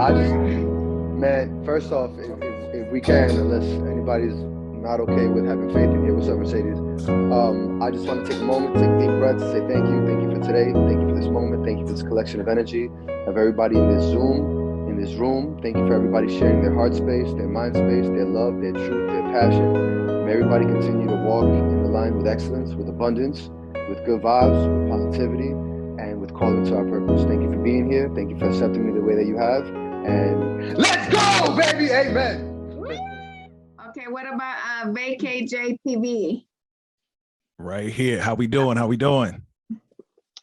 I just, man, first off, if we can, unless anybody's not okay with having faith in here, what's up, Mercedes? I just want to take a moment, take a deep breath, to say thank you for today, thank you for this moment, thank you for this collection of energy, of everybody in this Zoom, in this room. Thank you for everybody sharing their heart space, their mind space, their love, their truth, their passion. May everybody continue to walk in the line with excellence, with abundance, with good vibes, with positivity, and with calling to our purpose. Thank you for being here. Thank you for accepting me the way that you have. And let's go, baby. Amen. Okay, what about VKJTV? Right here. How we doing? How we doing?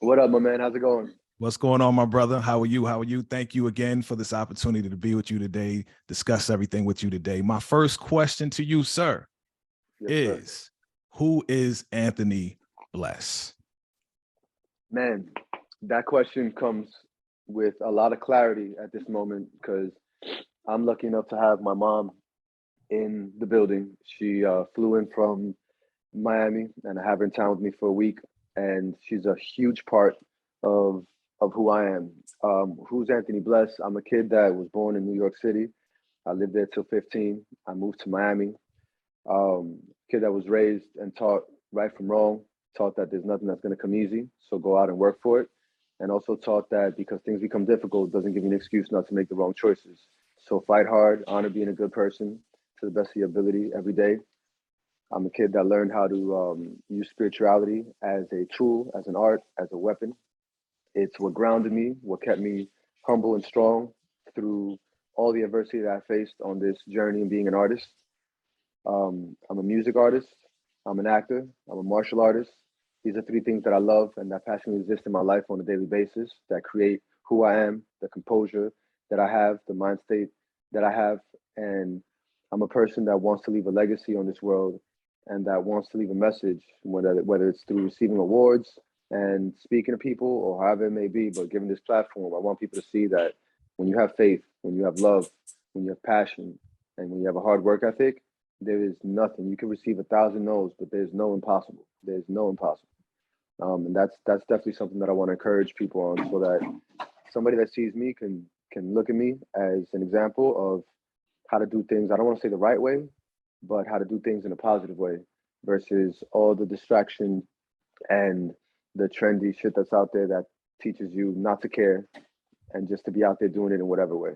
What up, my man? How's it going? What's going on, my brother? How are you? How are you? Thank you again for this opportunity to be with you today, discuss everything with you today. My first question to you, sir, is who is Anthony Bless? Man, that question comes with a lot of clarity at this moment because I'm lucky enough to have my mom in the building. She flew in from Miami, and I have her in town with me for a week, and she's a huge part of who I am. Who's Anthony Bless? I'm a kid that was born in New York City. I lived there till 15. I moved to Miami. Kid that was raised and taught right from wrong, taught that there's nothing that's going to come easy, so go out and work for it. And also taught that because things become difficult, it doesn't give you an excuse not to make the wrong choices. So fight hard, honor being a good person to the best of your ability every day. I'm a kid that learned how to use spirituality as a tool, as an art, as a weapon. It's what grounded me, what kept me humble and strong through all the adversity that I faced on this journey in being an artist. I'm a music artist, I'm an actor, I'm a martial artist. These are three things that I love and that passionately exist in my life on a daily basis, that create who I am, the composure that I have, the mind state that I have. And I'm a person that wants to leave a legacy on this world and that wants to leave a message, whether it's through receiving awards and speaking to people or however it may be, but given this platform, I want people to see that when you have faith, when you have love, when you have passion, and when you have a hard work ethic, there is nothing. You can receive 1,000 no's, but there's no impossible. There's no impossible. And that's definitely something that I want to encourage people on, so that somebody that sees me can look at me as an example of how to do things. I don't want to say the right way, but how to do things in a positive way versus all the distraction and the trendy shit that's out there that teaches you not to care and just to be out there doing it in whatever way.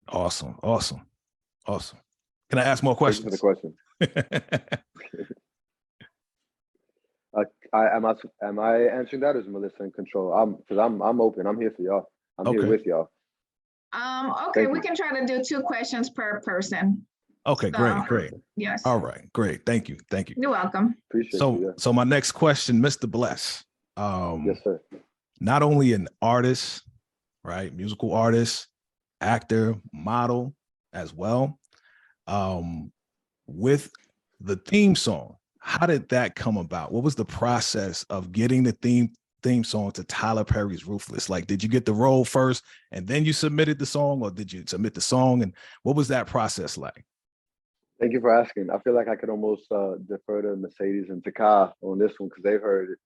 Awesome. Can I ask more questions? Thank you for the question. Am I answering that, or is Melissa in control? Because I'm open. I'm here for y'all. I'm here with y'all. Okay, we can try to do 2 questions per person. Okay, great. Yes. All right, great. Thank you. You're welcome. Appreciate you. So my next question, Mr. Bless. Yes, sir. Not only an artist, right? Musical artist, actor, model as well. With the theme song, how did that come about? What was the process of getting the theme song to Tyler Perry's Ruthless? Like, did you get the role first and then you submitted the song, or did you submit the song? And what was that process like? Thank you for asking. I feel like I could almost defer to Mercedes and Taka on this one because they've heard it.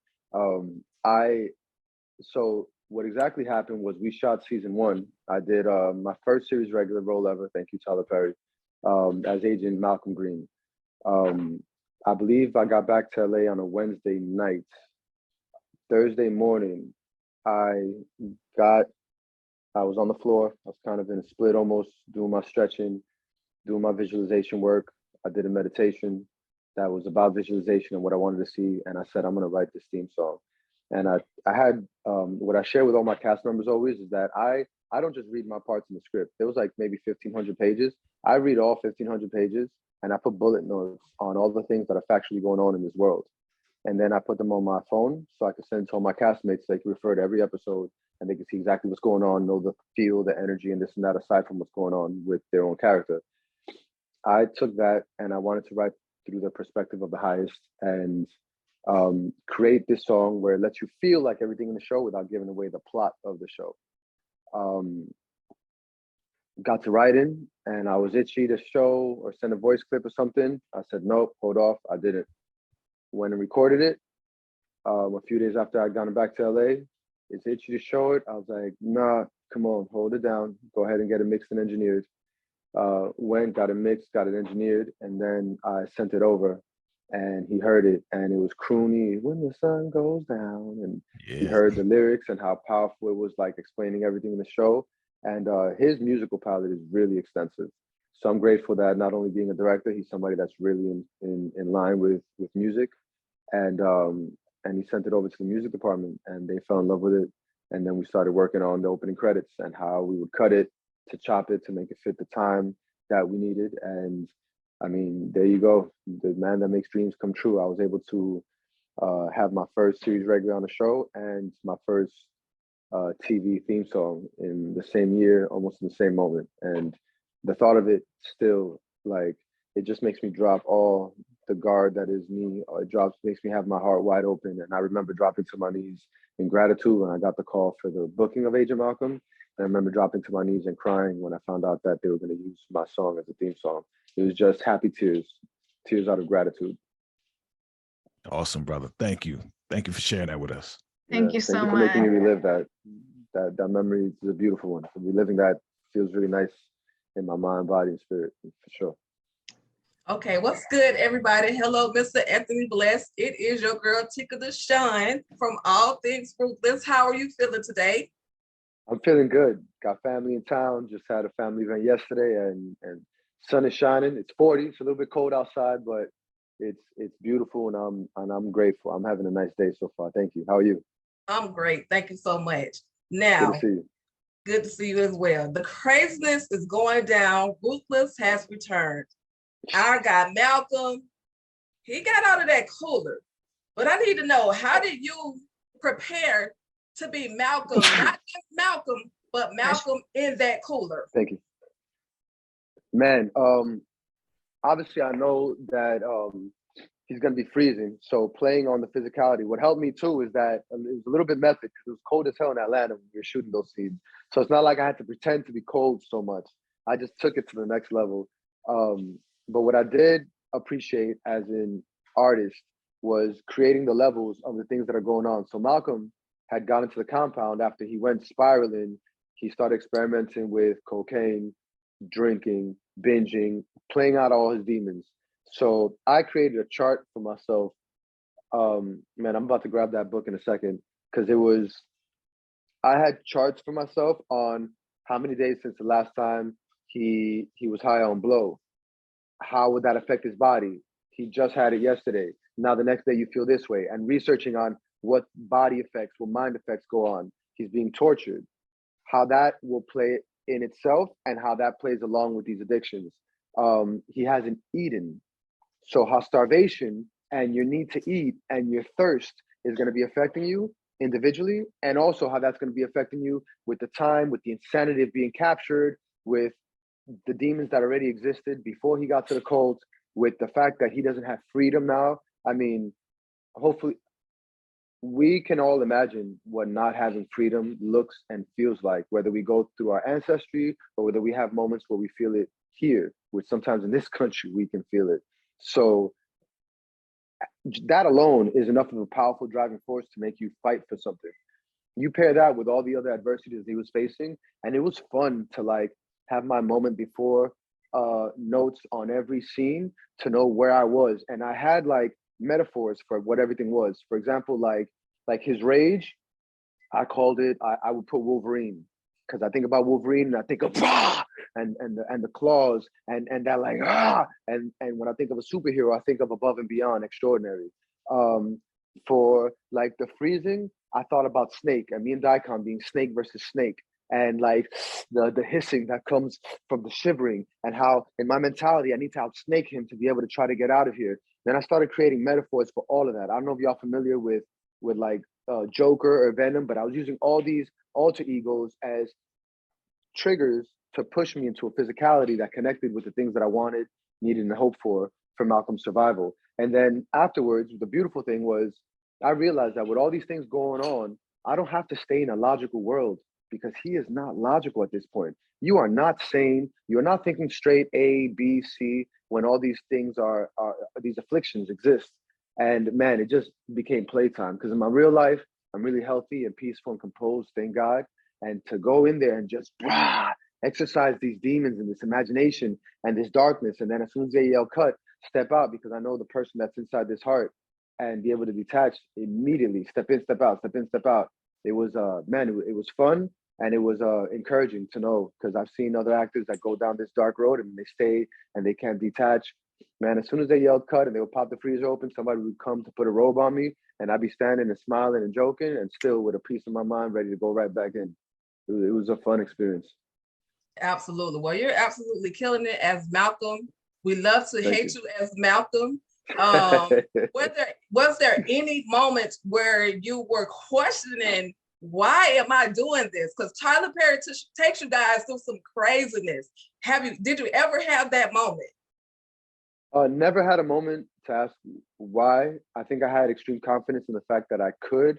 So what exactly happened was we shot season 1. I did my first series regular role ever. Thank you, Tyler Perry, as Agent Malcolm Green. I believe I got back to LA on a Wednesday night. Thursday morning, I was on the floor. I was kind of in a split almost, doing my stretching, doing my visualization work. I did a meditation that was about visualization and what I wanted to see. And I said, I'm gonna write this theme song. And I had, what I share with all my cast members always is that I don't just read my parts in the script. There was like maybe 1,500 pages. I read all 1,500 pages and I put bullet notes on all the things that are factually going on in this world. And then I put them on my phone so I could send to all my castmates. They can refer to every episode and they can see exactly what's going on, know the feel, the energy, and this and that, aside from what's going on with their own character. I took that and I wanted to write through the perspective of the highest and create this song where it lets you feel like everything in the show without giving away the plot of the show. Got to writing and I was itchy to show or send a voice clip or something. I said, nope, hold off. I didn't. Went and recorded it. A few days after I'd gone back to LA, it's itchy to show it. I was like, nah, come on, hold it down. Go ahead and get it mixed and engineered. Went, got it mixed, got it engineered, and then I sent it over, and he heard it, and it was croony, when the sun goes down, and he Yeah. heard the lyrics and how powerful it was, like explaining everything in the show. And his musical palette is really extensive. So I'm grateful that not only being a director, he's somebody that's really in line with music. And he sent it over to the music department, and they fell in love with it. And then we started working on the opening credits and how we would cut it, to chop it, to make it fit the time that we needed. And I mean, there you go, the man that makes dreams come true. I was able to have my first series regular on the show and my first TV theme song in the same year, almost in the same moment. And the thought of it still, like, it just makes me drop all the guard that is me. It makes me have my heart wide open. And I remember dropping to my knees in gratitude when I got the call for the booking of Agent Malcolm. And I remember dropping to my knees and crying when I found out that they were going to use my song as a theme song. It was just happy tears, tears out of gratitude. Awesome, brother. Thank you. Thank you for sharing that with us. Thank you so Thank you for much. making me relive that. That memory is a beautiful one. So reliving that feels really nice in my mind, body, and spirit, for sure. Okay, what's good, everybody? Hello, Mr. Anthony Bless. It is your girl, Tika Deshawn from All Things Ruthless. How are you feeling today? I'm feeling good. Got family in town. Just had a family event yesterday, and sun is shining. It's 40. It's a little bit cold outside, but it's beautiful, and I'm grateful. I'm having a nice day so far. Thank you. How are you? I'm great. Thank you so much. Now, good to see you. Good to see you as well. The craziness is going down. Ruthless has returned. Our guy Malcolm, he got out of that cooler. But I need to know, how did you prepare to be Malcolm, not just Malcolm, but Malcolm in that cooler? Thank you. Man, obviously I know that he's going to be freezing. So playing on the physicality. What helped me too is that it was a little bit method, because it was cold as hell in Atlanta when we were shooting those scenes. So it's not like I had to pretend to be cold so much. I just took it to the next level. But what I did appreciate as an artist was creating the levels of the things that are going on. So Malcolm had gone into the compound after he went spiraling. He started experimenting with cocaine, drinking, binging, playing out all his demons. So I created a chart for myself. Man, I'm about to grab that book in a second, because I had charts for myself on how many days since the last time he was high on blow. How would that affect his body? He just had it yesterday. Now the next day you feel this way, and researching on what body effects, what mind effects go on. He's being tortured, how that will play in itself, and how that plays along with these addictions. He hasn't eaten. So how starvation and your need to eat and your thirst is going to be affecting you individually, and also how that's going to be affecting you with the time, with the insanity of being captured, with the demons that already existed before he got to the cult, with the fact that he doesn't have freedom now. I mean, hopefully we can all imagine what not having freedom looks and feels like, whether we go through our ancestry or whether we have moments where we feel it here, which sometimes in this country we can feel it. So that alone is enough of a powerful driving force to make you fight for something. You pair that with all the other adversities he was facing, and it was fun to like have my moment before notes on every scene to know where I was. And I had like metaphors for what everything was. For example, like his rage, I called it, I would put Wolverine, because I think about Wolverine and I think of and the claws and that like and when I think of a superhero, I think of above and beyond, extraordinary. For like the freezing, I thought about Snake, and me and Daikon being Snake versus Snake, and like the hissing that comes from the shivering, and how in my mentality I need to outsnake him to be able to try to get out of here. Then I started creating metaphors for all of that. I don't know if y'all familiar with like Joker or Venom, but I was using all these alter egos as triggers to push me into a physicality that connected with the things that I wanted, needed, and hoped for Malcolm's survival. And then afterwards, the beautiful thing was I realized that with all these things going on, I don't have to stay in a logical world, because he is not logical at this point. You are not sane. You're not thinking straight A, B, C, when all these things are these afflictions exist. And man, it just became playtime, because in my real life, I'm really healthy and peaceful and composed, thank God. and to go in there and just exercise these demons and this imagination and this darkness. And then as soon as they yell cut, step out, because I know the person that's inside this heart, and be able to detach immediately, step in, step out, step in, step out. It was, man, it was fun. And it was encouraging to know, because I've seen other actors that go down this dark road and they stay and they can't detach. Man, as soon as they yelled cut and they would pop the freezer open, somebody would come to put a robe on me, and I'd be standing and smiling and joking and still with a piece of my mind ready to go right back in. It was a fun experience. Absolutely. Well, you're absolutely killing it as Malcolm. We love to hate you as Malcolm. Was there any moments where you were questioning, why am I doing this? Because Tyler Perry takes you guys through some craziness. Did you ever have that moment? Never had a moment to ask why. I think I had extreme confidence in the fact that I could.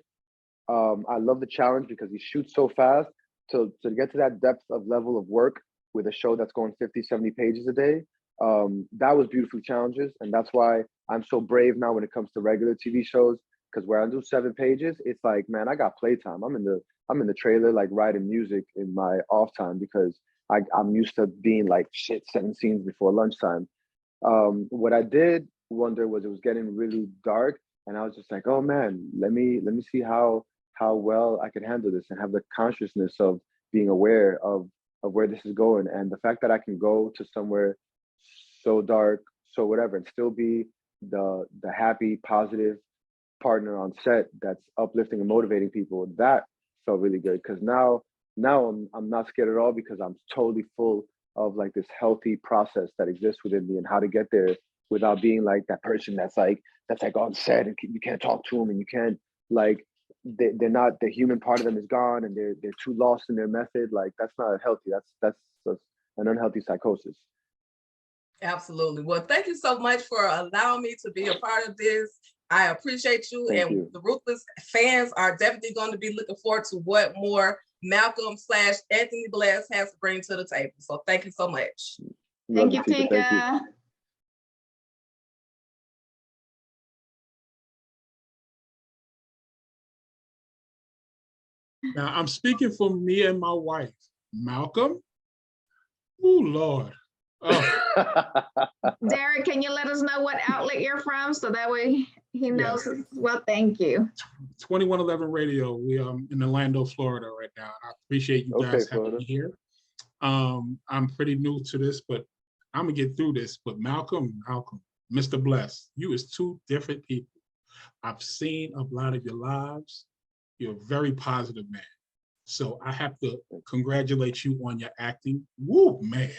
I love the challenge because he shoots so fast. To get to that depth of level of work with a show that's going 50, 70 pages a day, that was beautifully challenging. And that's why I'm so brave now when it comes to regular TV shows, because where I do 7 pages, it's like, man, I got playtime. I'm in the trailer, like writing music in my off time, because I'm used to being like, shit, 7 scenes before lunchtime. What I did wonder was it was getting really dark, and I was just like, oh man, let me see how well I could handle this and have the consciousness of being aware of where this is going. And the fact that I can go to somewhere so dark, so whatever, and still be the happy, positive partner on set that's uplifting and motivating people, that felt really good. Because now I'm not scared at all, because I'm totally full of like this healthy process that exists within me, and how to get there without being like that person that's like on set and you can't talk to them, and you can't, like, they're not, the human part of them is gone, and they're too lost in their method. Like, that's not healthy. That's an unhealthy psychosis. Absolutely. Well, thank you so much for allowing me to be a part of this. I appreciate you. Thank and you. The Ruthless fans are definitely going to be looking forward to what more Malcolm/Anthony Bless has to bring to the table. So thank you so much. Thank you, Tika. Thank you. Tika. Now, I'm speaking for me and my wife. Malcolm? Oh, Lord. Oh. Derek, can you let us know what outlet you're from, so that way he knows? Yes. Well, thank you. 2111 Radio. We are in Orlando, Florida right now. I appreciate you guys having me here. I'm pretty new to this, but I'm going to get through this. But Malcolm, Mr. Bless, you is 2 different people. I've seen a lot of your lives. You're a very positive man. So I have to congratulate you on your acting. Woo, man.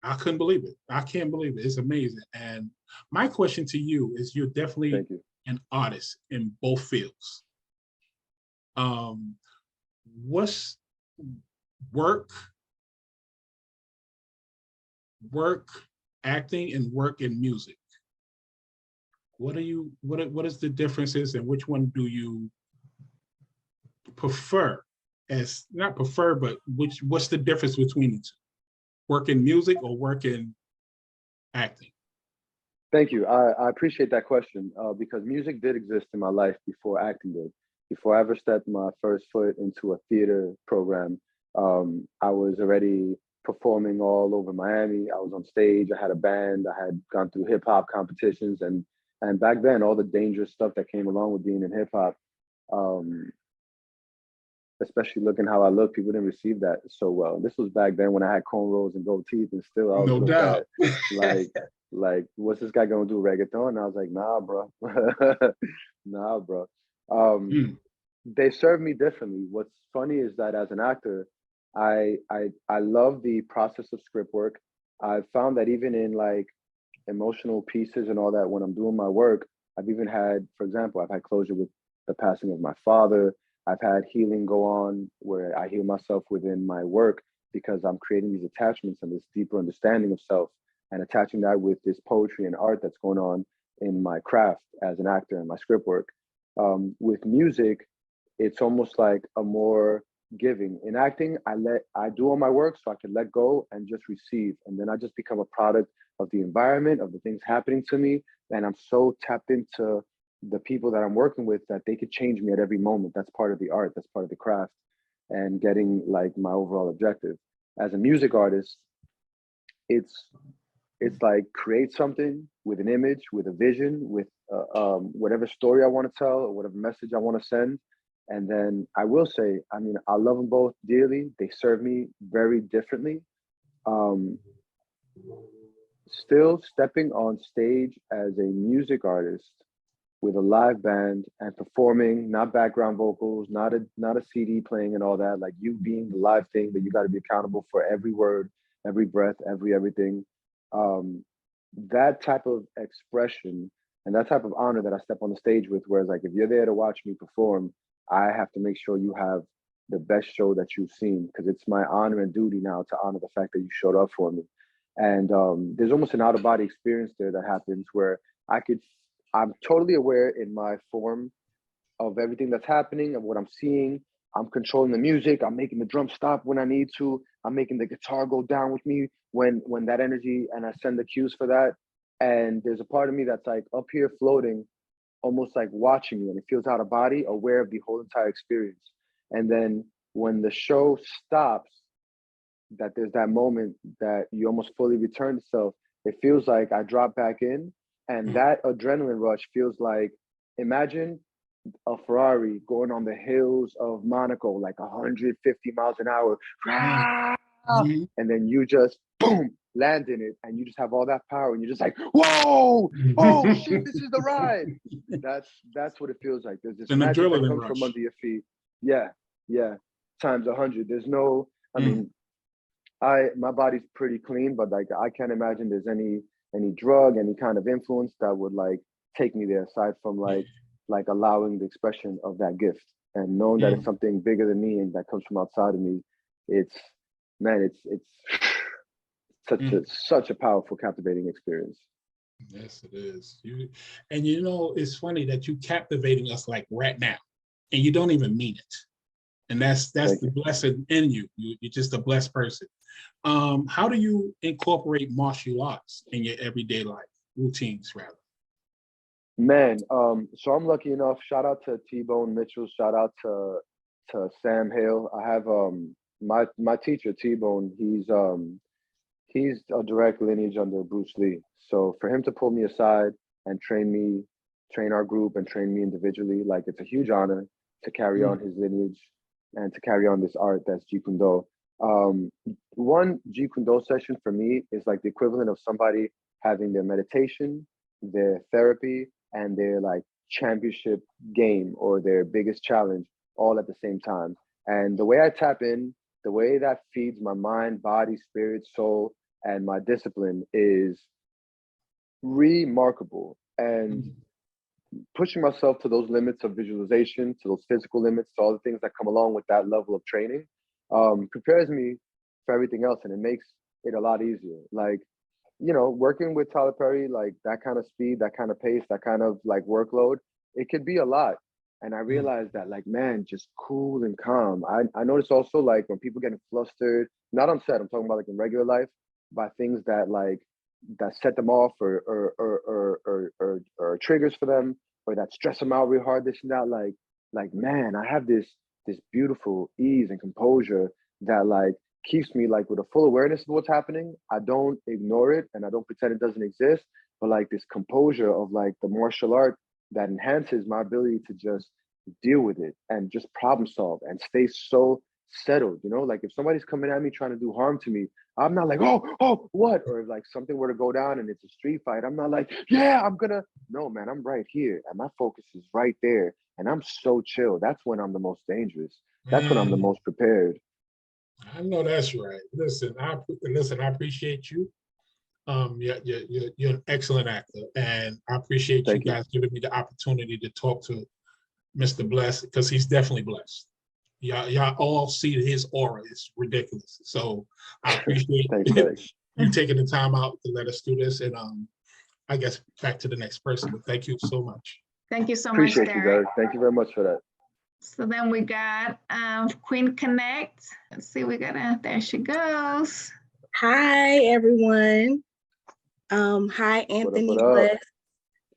I couldn't believe it. I can't believe it. It's amazing. And my question to you is, you're definitely an artist in both fields. What's work, acting, and work in music? What is the differences, and which one do you prefer? As not prefer, but what's the difference between the 2? Work in music or work in acting? Thank you. I appreciate that question, because music did exist in my life before acting did. Before I ever stepped my first foot into a theater program, I was already performing all over Miami. I was on stage. I had a band. I had gone through hip hop competitions, and back then, all the dangerous stuff that came along with being in hip hop, especially looking how I look, people didn't receive that so well. This was back then when I had cornrows and gold teeth, and still I was no doubt. like, what's this guy gonna do, reggaeton? And I was like, nah, bro, nah, bro. They served me differently. What's funny is that as an actor, I love the process of script work. I found that even in like emotional pieces and all that, when I'm doing my work, I've even had, for example, I've had closure with the passing of my father. I've had healing go on where I heal myself within my work, because I'm creating these attachments and this deeper understanding of self, and attaching that with this poetry and art that's going on in my craft as an actor and my script work. With music, it's almost like a more giving. In acting, I do all my work so I can let go and just receive. And then I just become a product of the environment, of the things happening to me. And I'm so tapped into the people that I'm working with that they could change me at every moment. That's part of the art, that's part of the craft. and getting like my overall objective. As a music artist, it's like create something with an image, with a vision, with whatever story I want to tell or whatever message I want to send. And then I will say, I mean, I love them both dearly. They serve me very differently. Um, Still stepping on stage as a music artist with a live band and performing, not background vocals, not a CD playing and all that, like you being the live thing that you got to be accountable for every word, every breath, everything. That type of expression and that type of honor that I step on the stage with, whereas like if you're there to watch me perform, I have to make sure you have the best show that you've seen, because it's my honor and duty now to honor the fact that you showed up for me. And there's almost an out-of-body experience there that happens where I'm totally aware in my form of everything that's happening, of what I'm seeing. I'm controlling the music. I'm making the drum stop when I need to. I'm making the guitar go down with me when that energy, and I send the cues for that. And there's a part of me that's like up here floating, almost like watching you, and it feels out of body, aware of the whole entire experience. And then when the show stops, that there's that moment that you almost fully return to self. It feels like I drop back in, and that adrenaline rush feels like, imagine a Ferrari going on the hills of Monaco, like 150 miles an hour, and then you just boom, land in it, and you just have all that power, and you're just like, whoa, oh shit, this is the ride. That's what it feels like. There's this magic that comes from under your feet. Yeah, times 100. There's no, I mean, my body's pretty clean, but like I can't imagine there's any drug, any kind of influence that would like take me there, aside from like allowing the expression of that gift and knowing that it's something bigger than me and that comes from outside of me. It's such a powerful, captivating experience. Yes, it is. It's funny that you captivating us like right now, and you don't even mean it. And that's the blessing in you. You're just a blessed person. How do you incorporate martial arts in your everyday life routines, rather? Man, so I'm lucky enough. Shout out to T-Bone Mitchell. Shout out to Sam Hale. I have my teacher T-Bone. He's a direct lineage under Bruce Lee. So for him to pull me aside and train our group, and train me individually, like it's a huge honor to carry on his lineage and to carry on this art that's Jeet Kune Do. One Jeet Kune Do session for me is like the equivalent of somebody having their meditation, their therapy, and their like championship game or their biggest challenge all at the same time. And the way I tap in, the way that feeds my mind, body, spirit, soul, and my discipline is remarkable. And pushing myself to those limits of visualization, to those physical limits, to all the things that come along with that level of training, prepares me for everything else, and it makes it a lot easier. Like, working with Tyler Perry, like that kind of speed, that kind of pace, that kind of like workload, it could be a lot. And I realized that, like, man, just cool and calm. I noticed also, like, when people getting flustered, not on set, I'm talking about like in regular life, by things that set them off or triggers for them, or that stress them out real hard, this and that. Like, man, I have this beautiful ease and composure that like keeps me like with a full awareness of what's happening. I don't ignore it and I don't pretend it doesn't exist, but like this composure of like the martial art that enhances my ability to just deal with it and just problem solve and stay so settled. Like if somebody's coming at me trying to do harm to me, I'm not like, oh, what? Or if like something were to go down and it's a street fight, I'm not like, yeah, no, man, I'm right here. And my focus is right there. And I'm so chill. That's when I'm the most dangerous. That's when I'm the most prepared. I know that's right. Listen, I appreciate you. You're an excellent actor. And I appreciate you guys giving me the opportunity to talk to Mr. Bless, because he's definitely blessed. Y'all all see his aura. It's ridiculous. So I appreciate you taking the time out to let us do this. And I guess back to the next person. But thank you so much. Thank you so much, Appreciate Derek. you, Derek. Thank you very much for that. So then we got Queen Connect. Let's see, there she goes. Hi, everyone. Hi, Anthony Bless.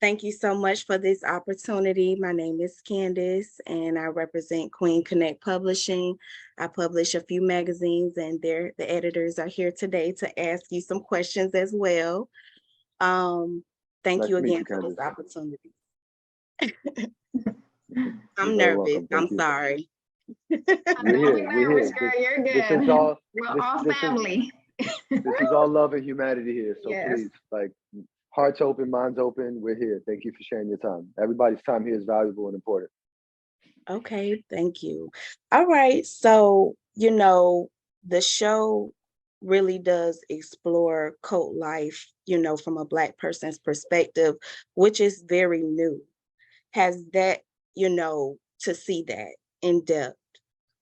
Thank you so much for this opportunity. My name is Candace, and I represent Queen Connect Publishing. I publish a few magazines, and the editors are here today to ask you some questions as well. Thank you again for this opportunity. I'm nervous. I'm sorry. We're here. Girl, you're good. This is all, we're all family. This is all love and humanity here. So yes. Please, like, hearts open, minds open. We're here. Thank you for sharing your time. Everybody's time here is valuable and important. Okay, thank you. All right. So, you know, the show really does explore cult life, you know, from a Black person's perspective, which is very new. Has that, you know, to see that in depth.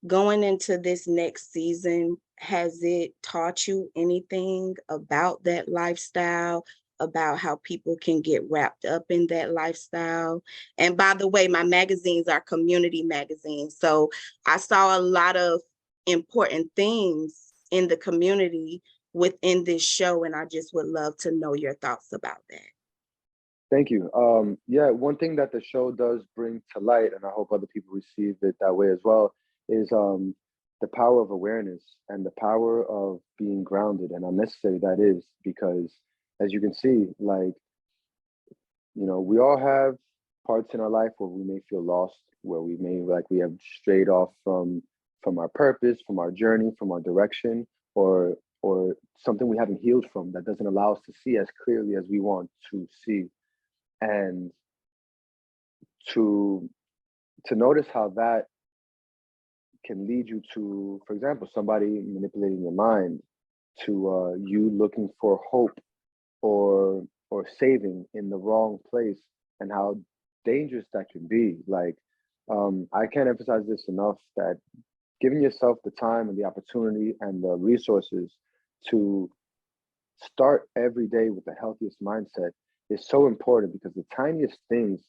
Going into this next season, has it taught you anything about that lifestyle, about how people can get wrapped up in that lifestyle? And by the way, my magazines are community magazines. So I saw a lot of important things in the community within this show, and I just would love to know your thoughts about that. Thank you. Yeah, one thing that the show does bring to light, and I hope other people receive it that way as well, is the power of awareness and the power of being grounded, and how necessary that is, because as you can see, like, you know, we all have parts in our life where we may feel lost, where we may, like, we have strayed off from our purpose, from our journey, from our direction, or something we haven't healed from that doesn't allow us to see as clearly as we want to see. And to notice how that can lead you to, for example, somebody manipulating your mind, to you looking for hope or saving in the wrong place, and how dangerous that can be. Like, I can't emphasize this enough, that giving yourself the time and the opportunity and the resources to start every day with the healthiest mindset is so important, because the tiniest things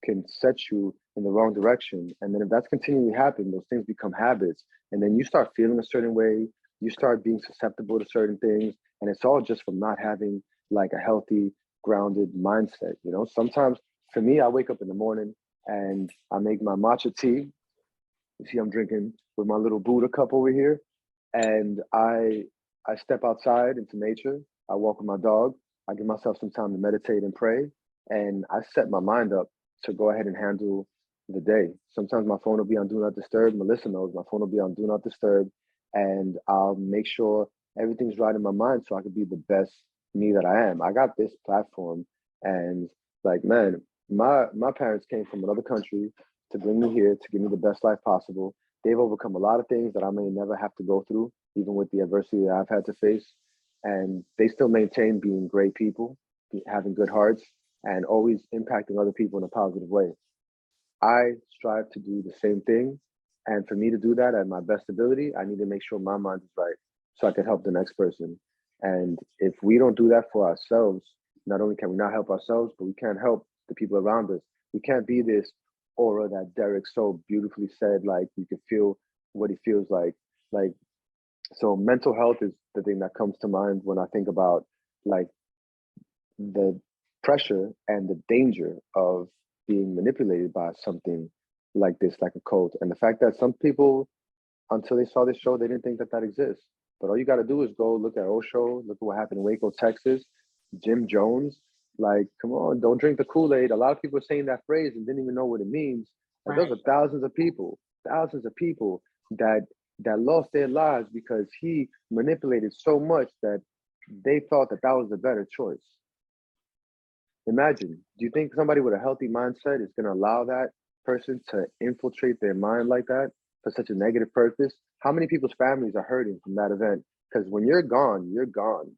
can set you in the wrong direction. And then if that's continually happening, those things become habits. And then you start feeling a certain way, you start being susceptible to certain things. And it's all just from not having like a healthy, grounded mindset. You know, sometimes for me, I wake up in the morning and I make my matcha tea. You see, I'm drinking with my little Buddha cup over here. And I step outside into nature. I walk with my dog. I give myself some time to meditate and pray. And I set my mind up to go ahead and handle the day. Sometimes my phone will be on Do Not Disturb. Melissa knows my phone will be on Do Not Disturb. And I'll make sure everything's right in my mind so I can be the best me that I am. I got this platform, and like, man, my parents came from another country to bring me here, to give me the best life possible. They've overcome a lot of things that I may never have to go through, even with the adversity that I've had to face. And they still maintain being great people, having good hearts, and always impacting other people in a positive way. I strive to do the same thing. And for me to do that at my best ability, I need to make sure my mind is right so I can help the next person. And if we don't do that for ourselves, not only can we not help ourselves, but we can't help the people around us. We can't be this aura that Derek so beautifully said, like, you can feel what he feels like. So mental health is the thing that comes to mind when I think about like the pressure and the danger of being manipulated by something like this, like a cult. And the fact that some people, until they saw this show, they didn't think that exists. But all you got to do is go look at Osho, look at what happened in Waco, Texas, Jim Jones. Like, come on, don't drink the Kool-Aid. A lot of people are saying that phrase and didn't even know what it means. Like, those are thousands of people that lost their lives because he manipulated so much that they thought that was the better choice. Imagine, do you think somebody with a healthy mindset is going to allow that person to infiltrate their mind like that for such a negative purpose? How many people's families are hurting from that event? Because when you're gone, you're gone.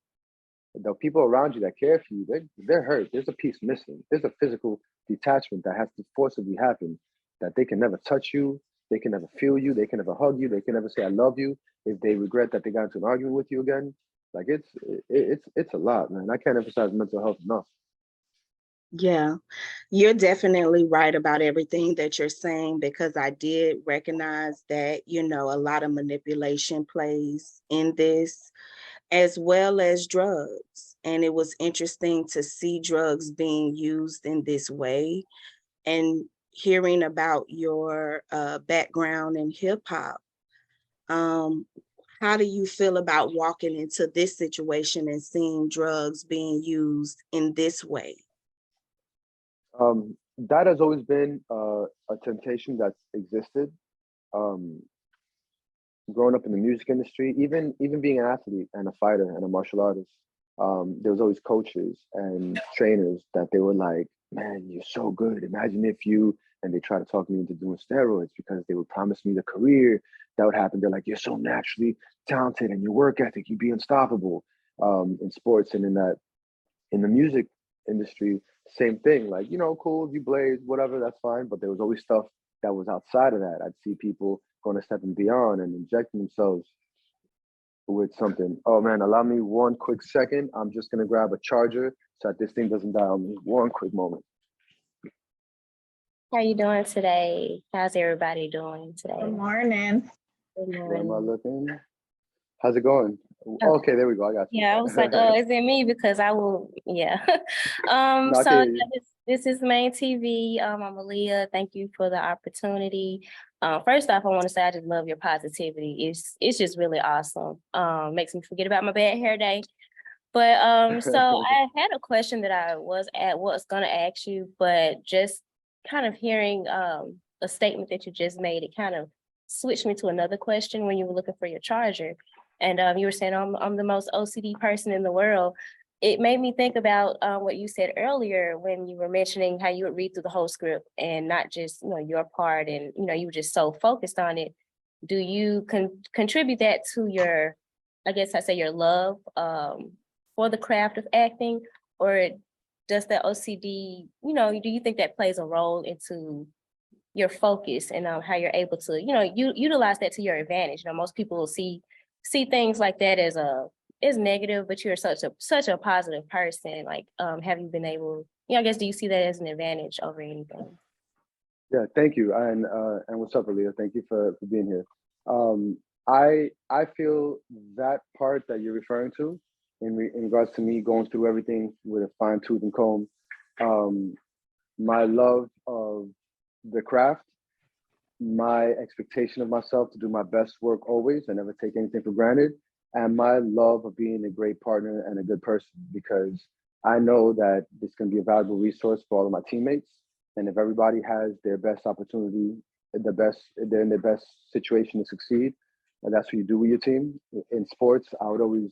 The people around you that care for you, they're hurt. There's a piece missing. There's a physical detachment that has to forcibly happen, that they can never touch you. They can never feel you. They can never hug you. They can never say, I love you. If they regret that they got into an argument with you again, like it's a lot, man. I can't emphasize mental health enough. Yeah, you're definitely right about everything that you're saying, because I did recognize that, you know, a lot of manipulation plays in this. as well as drugs. And it was interesting to see drugs being used in this way, and hearing about your background in hip hop. How do you feel about walking into this situation and seeing drugs being used in this way? That has always been a temptation that's existed. Growing up in the music industry, even being an athlete and a fighter and a martial artist, there was always coaches and trainers that they were like, "Man, you're so good. Imagine if you," and they try to talk me into doing steroids because they would promise me the career that would happen. They're like, "You're so naturally talented and your work ethic, you'd be unstoppable." In sports and in the music industry, same thing. Like, cool, if you blaze, whatever, that's fine. But there was always stuff that was outside of that. I'd see people going a step and beyond and injecting themselves with something. Oh man, allow me one quick second. I'm just gonna grab a charger so that this thing doesn't die on me. One quick moment. How are you doing today? How's everybody doing today? Good morning. Good Where am I morning. looking? How's it going? Oh. Okay, there we go. I got you. Yeah, I was like, oh, is it me? Because I will, yeah. No, I So can hear you. this is Main TV. I'm Aaliyah. Thank you for the opportunity. First off, I want to say I just love your positivity. It's just really awesome. Makes me forget about my bad hair day. But so I had a question that I was gonna ask you, but just kind of hearing a statement that you just made, it kind of switched me to another question when you were looking for your charger. And you were saying I'm the most OCD person in the world. It made me think about what you said earlier when you were mentioning how you would read through the whole script and not just your part, and you were just so focused on it. Do you contribute that to your, I guess I say, your love for the craft of acting, or does the OCD, do you think that plays a role into your focus and how you're able to, utilize that to your advantage? Most people will see things like that as negative, but you're such a positive person. Like, have you been able, I guess, do you see that as an advantage over anything? Yeah, thank you. And what's up, Aaliyah? Thank you for being here. I feel that part that you're referring to in regards to me going through everything with a fine tooth and comb, my love of the craft, my expectation of myself to do my best work always and never take anything for granted, and my love of being a great partner and a good person, because I know that this can be a valuable resource for all of my teammates. And if everybody has their best opportunity, they're in their best situation to succeed, and that's what you do with your team. In sports, I was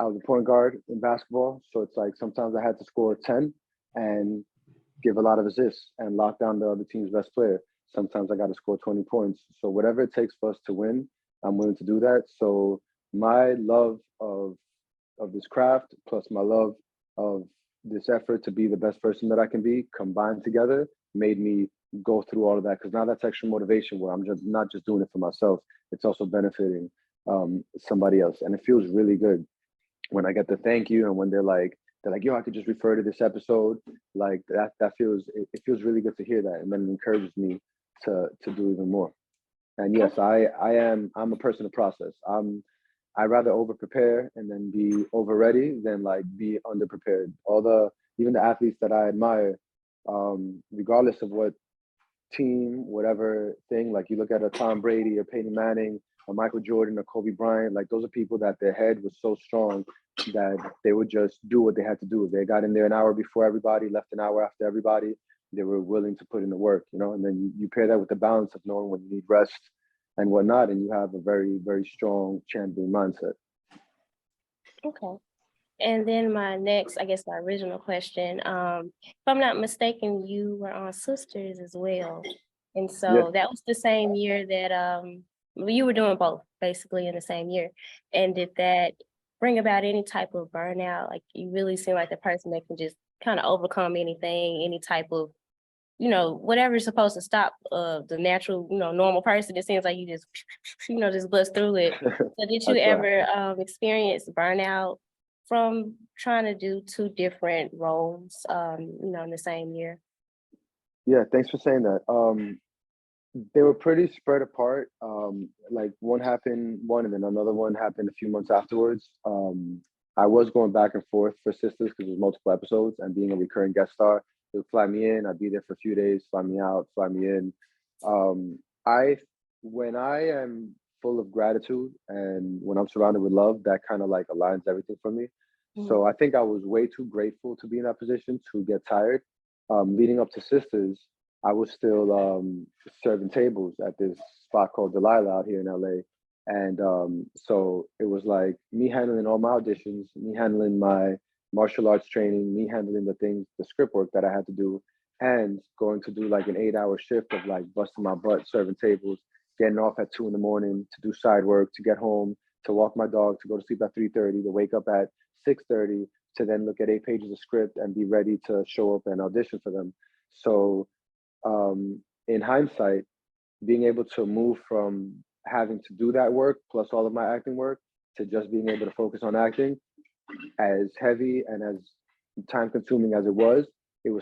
a point guard in basketball, so it's like sometimes I had to score 10 and give a lot of assists and lock down the other team's best player. Sometimes I got to score 20 points. So whatever it takes for us to win, I'm willing to do that. So my love of this craft plus my love of this effort to be the best person that I can be combined together made me go through all of that, because now that's extra motivation where I'm just not just doing it for myself. It's also benefiting somebody else. And it feels really good when I get the thank you and when they're like, yo, I could just refer to this episode. Like that feels, it feels really good to hear that. And then it encourages me to do even more. And yes, I'm a person of process. I rather over prepare and then be over ready than like be under prepared. Even the athletes that I admire, regardless of what team, whatever thing, like you look at a Tom Brady or Peyton Manning or Michael Jordan or Kobe Bryant, like those are people that their head was so strong that they would just do what they had to do. They got in there an hour before everybody, left an hour after everybody. They were willing to put in the work, and then you pair that with the balance of knowing when you need rest and whatnot, and you have a very, very strong champion mindset. Okay. And then my next, I guess my original question, if I'm not mistaken, you were on Sisters as well. And so that was the same year that you were doing both basically in the same year. And did that bring about any type of burnout? Like, you really seem like the person that can just kind of overcome anything, any type of, whatever is supposed to stop the natural, normal person. It seems like you just, just bust through it. So did you ever experience burnout from trying to do two different roles, in the same year? Yeah, thanks for saying that. They were pretty spread apart. Like one and then another one happened a few months afterwards. I was going back and forth for Sisters because there's multiple episodes, and being a recurring guest star, they would fly me in. I'd be there for a few days, fly me out, fly me in. I when I am full of gratitude and when I'm surrounded with love, that kind of like aligns everything for me. So I think I was way too grateful to be in that position to get tired. Leading up to Sisters, I was still serving tables at this spot called Delilah out here in LA. And so it was like me handling all my auditions, me handling my martial arts training, me handling the things, the script work that I had to do, and going to do like an 8-hour shift of like busting my butt, serving tables, getting off at 2 in the morning to do side work, to get home, to walk my dog, to go to sleep at 3:30, to wake up at 6:30, to then look at 8 pages of script and be ready to show up and audition for them. So in hindsight, being able to move from having to do that work plus all of my acting work to just being able to focus on acting, as heavy and as time consuming as it was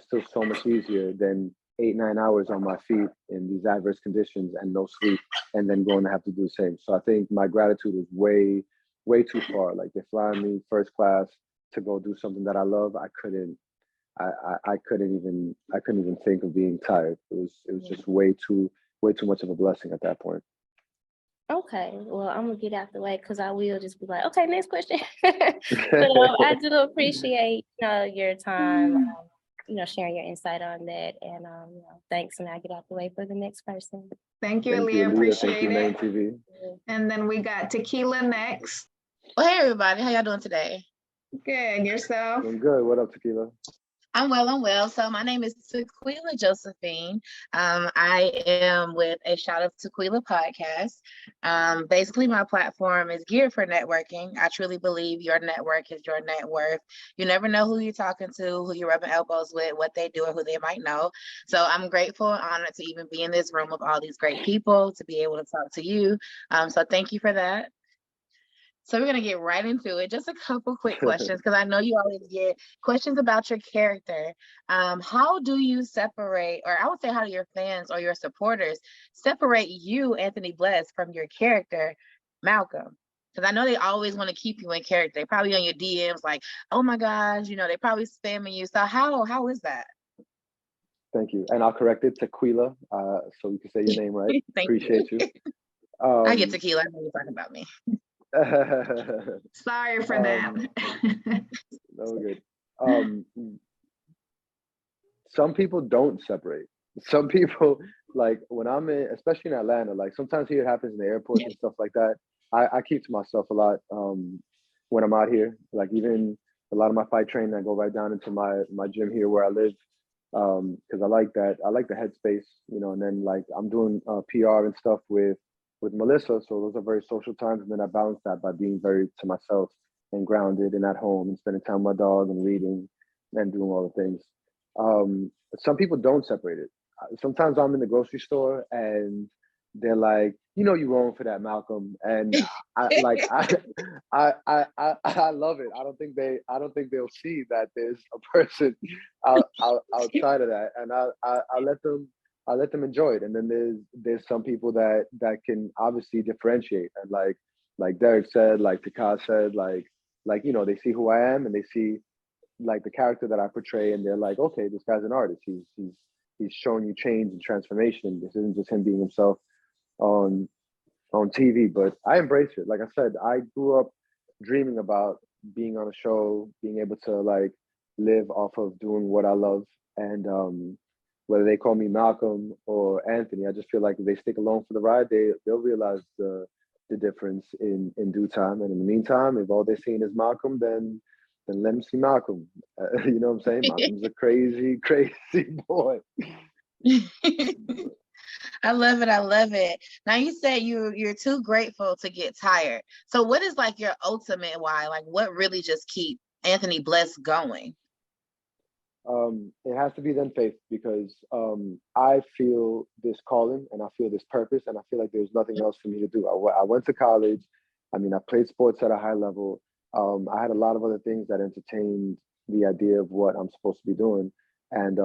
still so much easier than 8, 9 hours on my feet in these adverse conditions and no sleep, and then going to have to do the same. So I think my gratitude is way too far. Like, they're flying me first class to go do something that I love. I couldn't even think of being tired. It was just way too much of a blessing at that point. Okay, well, I'm gonna get out the way because I will just be like, okay, next question. But I do appreciate your time, sharing your insight on that, and thanks. And I get out the way for the next person. Thank you, Aaliyah. Appreciate it. TV. And then we got Tequila next. Well, hey everybody, how y'all doing today? Good. Yourself? I'm good. What up, Tequila? I'm well. So my name is Tequila Josephine. I am with a Shout Out to Tequila podcast. Basically, my platform is geared for networking. I truly believe your network is your net worth. You never know who you're talking to, who you're rubbing elbows with, what they do, or who they might know. So I'm grateful and honored to even be in this room with all these great people, to be able to talk to you. So thank you for that. So we're going to get right into it. Just a couple quick questions, because I know you always get questions about your character. How do you separate, or I would say, how do your fans or your supporters separate you, Anthony Bless, from your character, Malcolm? Because I know they always want to keep you in character. They probably on your DMs like, oh my gosh, they probably spamming you. So how is that? Thank you. And I'll correct it, Tequila, so we can say your name right. Appreciate you. I get Tequila. I know you're talking about me. Sorry for that. No, good. Some people don't separate. Some people, like, when I'm in, especially in Atlanta, like sometimes here it happens in the airports and stuff like that. I keep to myself a lot when I'm out here. Like, even a lot of my fight training, I go right down into my gym here where I live, because I like that. I like the headspace, and then like I'm doing PR and stuff with Melissa. So those are very social times. And then I balance that by being very to myself and grounded and at home and spending time with my dog and reading and doing all the things. Some people don't separate it. Sometimes I'm in the grocery store and they're like, you're wrong for that, Malcolm. And I love it. I don't think they'll see that there's a person outside of that. And I let them enjoy it. And then there's some people that can obviously differentiate. And like Derek said, like Takas said, like they see who I am and they see like the character that I portray, and they're like, okay, this guy's an artist. He's showing you change and transformation. This isn't just him being himself on TV. But I embrace it. Like I said, I grew up dreaming about being on a show, being able to like live off of doing what I love. And whether they call me Malcolm or Anthony, I just feel like if they stick along for the ride, they'll realize the difference in due time. And in the meantime, if all they're seeing is Malcolm, then let them see Malcolm. You know what I'm saying? Malcolm's a crazy, crazy boy. I love it. Now, you said you're too grateful to get tired. So what is like your ultimate why? Like, what really just keep Anthony Bless going? It has to be then faith, because I feel this calling and I feel this purpose, and I feel like there's nothing else for me to do. I went to college. I mean, I played sports at a high level. I had a lot of other things that entertained the idea of what I'm supposed to be doing. And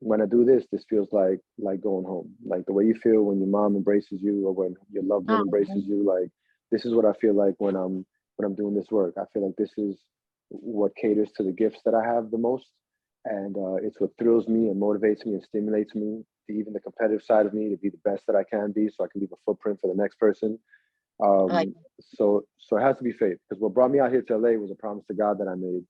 when I do this, this feels like going home. Like the way you feel when your mom embraces you or when your loved one embraces you. Like this is what I feel like when I'm doing this work. I feel like this is what caters to the gifts that I have the most, and it's what thrills me and motivates me and stimulates me, to even the competitive side of me, to be the best that I can be, so I can leave a footprint for the next person. So it has to be faith, because what brought me out here to LA was a promise to God that I made.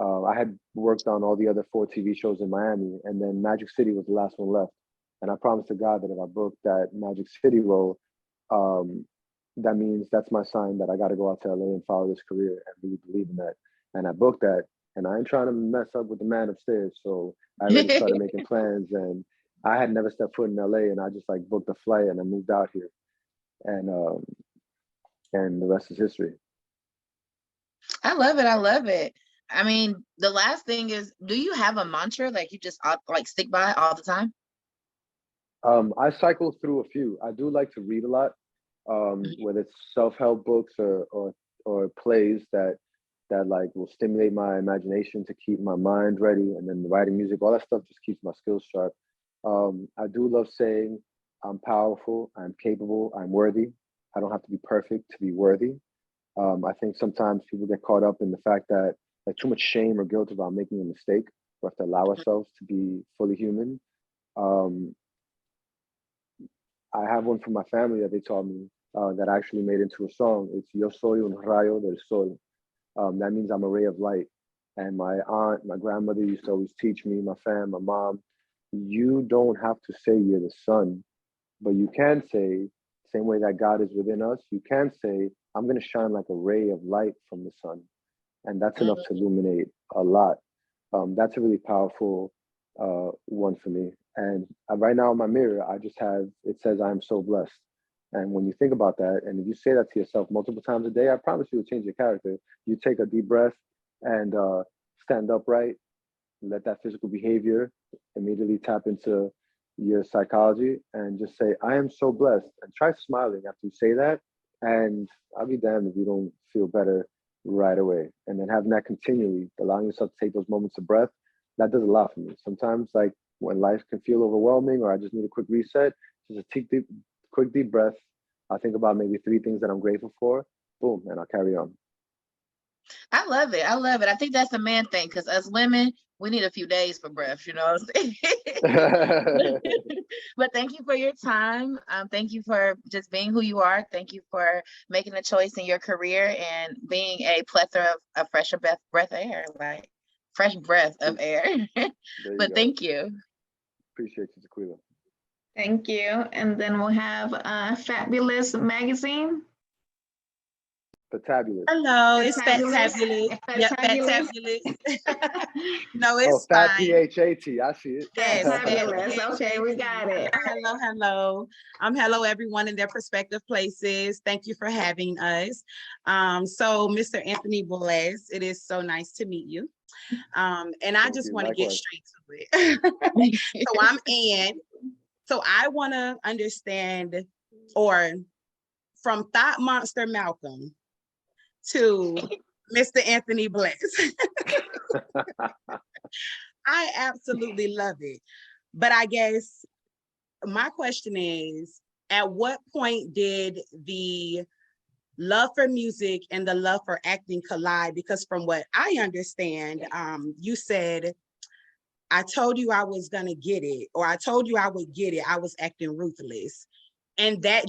I had worked on all the other 4 TV shows in Miami, and then Magic City was the last one left. And I promised to God that if I booked that Magic City role, that means that's my sign that I got to go out to LA and follow this career and really believe in that. And I booked that, and I ain't trying to mess up with the man upstairs. So I already started making plans, and I had never stepped foot in LA, and I just like booked a flight and I moved out here, and the rest is history. I love it. I love it. I mean, the last thing is, do you have a mantra like you just like stick by all the time? I cycle through a few. I do like to read a lot, whether it's self-help books or plays that like will stimulate my imagination to keep my mind ready, and then the writing music, all that stuff just keeps my skills sharp. I do love saying I'm powerful, I'm capable, I'm worthy. I don't have to be perfect to be worthy. I think sometimes people get caught up in the fact that like too much shame or guilt about making a mistake. We have to allow ourselves to be fully human. I have one from my family that they taught me that I actually made into a song. It's Yo soy un rayo del sol. That means I'm a ray of light. And my aunt, my grandmother used to always teach me, my fam, my mom, you don't have to say you're the sun, but you can say, same way that God is within us, you can say, I'm going to shine like a ray of light from the sun. And that's enough to illuminate a lot. That's a really powerful one for me. And right now in my mirror, I just have, it says, I'm so blessed. And when you think about that, and if you say that to yourself multiple times a day, I promise you will change your character. You take a deep breath and stand upright, let that physical behavior immediately tap into your psychology and just say, I am so blessed. And try smiling after you say that. And I'll be damned if you don't feel better right away. And then having that continually, allowing yourself to take those moments of breath, that does a lot for me. Sometimes, like when life can feel overwhelming or I just need a quick reset, just a quick deep breath. I'll think about maybe 3 things that I'm grateful for, boom, and I'll carry on. I love it. I love it. I think that's a man thing, because us women, we need a few days for breath, you know what I'm saying? But thank you for your time. Thank you for just being who you are. Thank you for making a choice in your career and being a plethora of fresh breath air, like fresh breath of air. But thank you. Appreciate you, Tequila. Thank you. And then we'll have Fabulous Magazine. Fantabulous. Hello, it's Fantabulous. Yep, Fantabulous. No, it's Fat fine. PHAT. I see it. Yes, Fabulous. Okay, we got it. Hello, hello. Hello, everyone in their prospective places. Thank you for having us. So, Mr. Anthony Boulez, it is so nice to meet you. And I just want to get straight to it. So I'm Ann. So I want to understand, or from Thought Monster Malcolm to Mr. Anthony Bless. I absolutely love it. But I guess my question is, at what point did the love for music and the love for acting collide? Because from what I understand, you said, I told you I was gonna get it, or I told you I would get it. I was acting ruthless. And that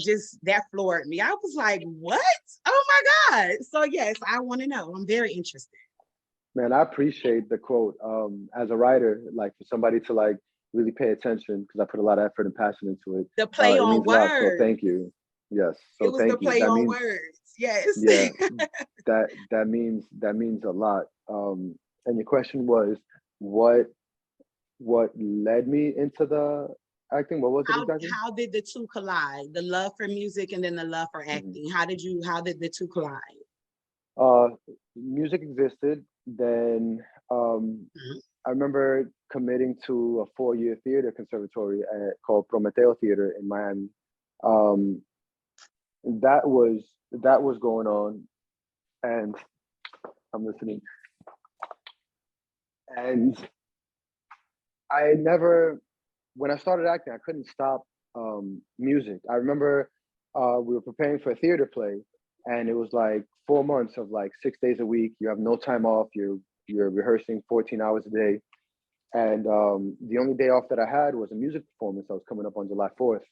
floored me. I was like, what? Oh my God. So yes, I want to know. I'm very interested. Man, I appreciate the quote. As a writer, like for somebody to like really pay attention, because I put a lot of effort and passion into it. The play on words. So thank you. Yes. So it was the play on words. Yes. Yeah. that means a lot. And your question was what led me into the acting? What was it exactly? How did the two collide? The love for music and then the love for acting. How did the two collide? Music existed. Then I remember committing to a 4-year theater conservatory called Prometeo Theater in Miami. That was going on, and I'm listening. And I never, when I started acting, I couldn't stop music. I remember we were preparing for a theater play, and it was like 4 months of like 6 days a week. You have no time off. You're rehearsing 14 hours a day, and the only day off that I had was a music performance that was coming up on July 4th.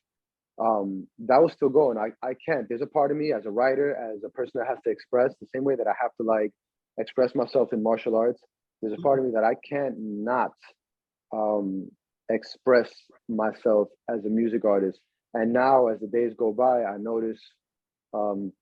That was still going. I can't. There's a part of me as a writer, as a person that has to express the same way that I have to like express myself in martial arts. There's a part of me that I can't not express myself as a music artist. And now, as the days go by, I notice um,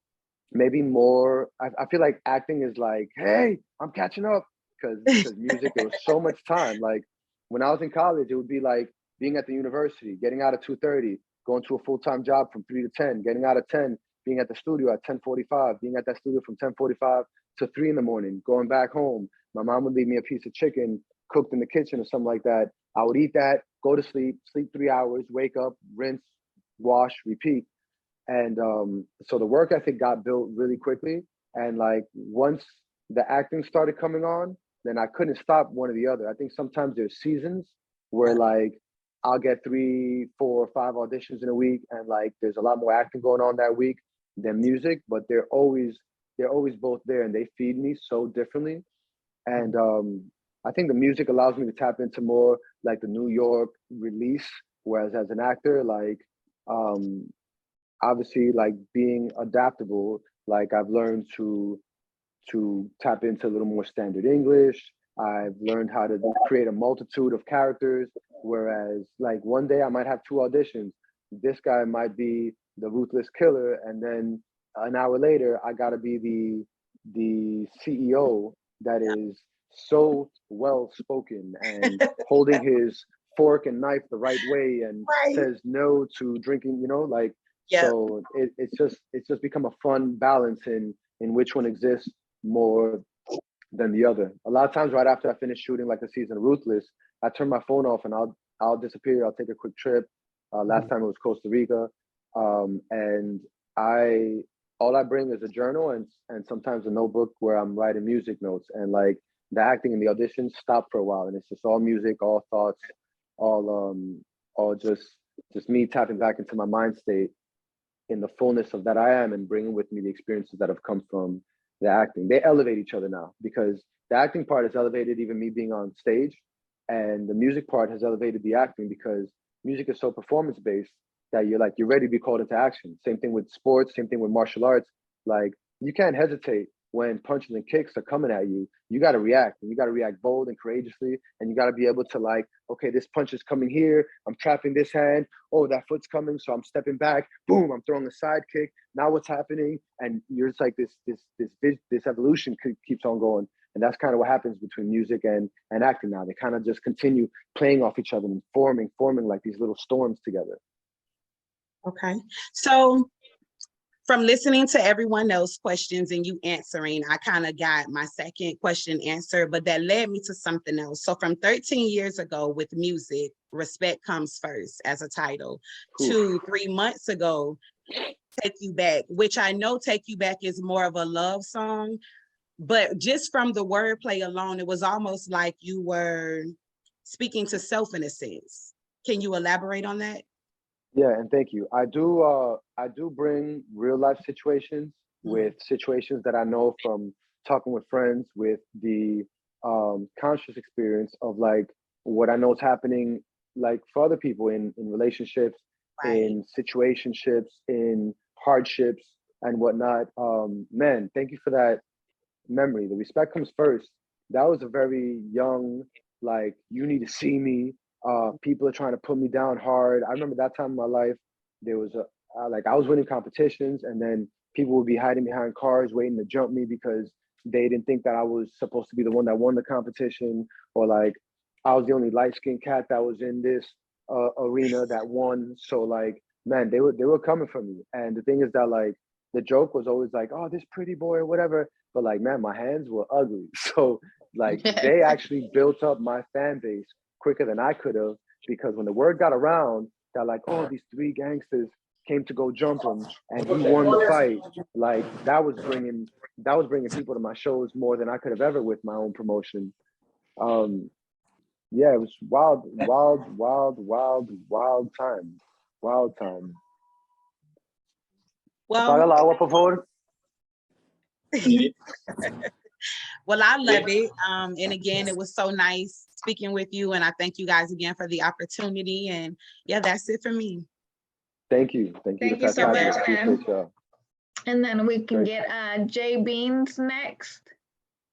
maybe more. I feel like acting is like, hey, I'm catching up because music. There was so much time. Like when I was in college, it would be like being at the university, getting out at 2:30, going to a full-time job from 3 to 10, getting out at 10, being at the studio at 10:45, being at that studio from 10:45 to 3 in the morning, going back home. My mom would leave me a piece of chicken cooked in the kitchen or something like that. I would eat that, go to sleep, sleep 3 hours, wake up, rinse, wash, repeat. And so the work ethic got built really quickly. And like once the acting started coming on, then I couldn't stop one or the other. I think sometimes there's seasons where like I'll get 3, 4, 5 auditions in a week, and like there's a lot more acting going on that week than music, but they're always both there, and they feed me so differently. And I think the music allows me to tap into more like the New York release, whereas as an actor, like obviously like being adaptable, like I've learned to tap into a little more standard English. I've learned how to create a multitude of characters, whereas like one day I might have 2 auditions. This guy might be the ruthless killer, and then an hour later I gotta be the CEO that is so well spoken and holding his fork and knife the right way and says no to drinking, like so it's just become a fun balance in which one exists more than the other. A lot of times right after I finish shooting like a season of Ruthless, I turn my phone off and I'll disappear. I'll take a quick trip. Last time it was Costa Rica. And all I bring is a journal and sometimes a notebook where I'm writing music notes, and like the acting and the auditions stop for a while, and it's just all music, all thoughts, all just me tapping back into my mind state in the fullness of that I am, and bringing with me the experiences that have come from the acting. They elevate each other now, because the acting part has elevated even me being on stage, and the music part has elevated the acting, because music is so performance based that you're ready to be called into action. Same thing with sports, same thing with martial arts. Like you can't hesitate when punches and kicks are coming at you. You got to react, and you got to react bold and courageously, and you got to be able to like, okay, this punch is coming here, I'm trapping this hand, oh, that foot's coming, so I'm stepping back, boom, I'm throwing a side kick, now what's happening? And you're just like this evolution keeps on going. And that's kind of what happens between music and acting now. They kind of just continue playing off each other and forming like these little storms together. Okay, so from listening to everyone else's questions and you answering, I kind of got my second question answered, but that led me to something else. So from 13 years ago with music, Respect Comes First as a title, to 3 months ago, Take You Back, which I know Take You Back is more of a love song, but just from the wordplay alone, it was almost like you were speaking to self in a sense. Can you elaborate on that? Yeah, and thank you. I do bring real life situations with situations that I know from talking with friends, with the conscious experience of like what I know is happening like for other people in relationships, in situationships, in hardships and whatnot. Man, thank you for that memory. The Respect Comes First. That was a very young, like, you need to see me. People are trying to put me down hard. I remember that time in my life, there was I was winning competitions, and then people would be hiding behind cars waiting to jump me because they didn't think that I was supposed to be the one that won the competition, or like I was the only light-skinned cat that was in this arena that won. So like, man, they were coming for me. And the thing is that like the joke was always like, oh, this pretty boy or whatever. But like, man, my hands were ugly. So like they actually built up my fan base quicker than I could have, because when the word got around that like, oh, these 3 gangsters came to go jump him and he won the fight, like that was bringing people to my shows more than I could have ever with my own promotion. Yeah, it was wild time. Wild time. Well, Apaga el agua, por favor. well, I love it. And again, it was so nice speaking with you. And I thank you guys again for the opportunity. And yeah, that's it for me. Thank you. Thank you. Thank you so much. Appreciate And then we can Great. get Jay Beans next.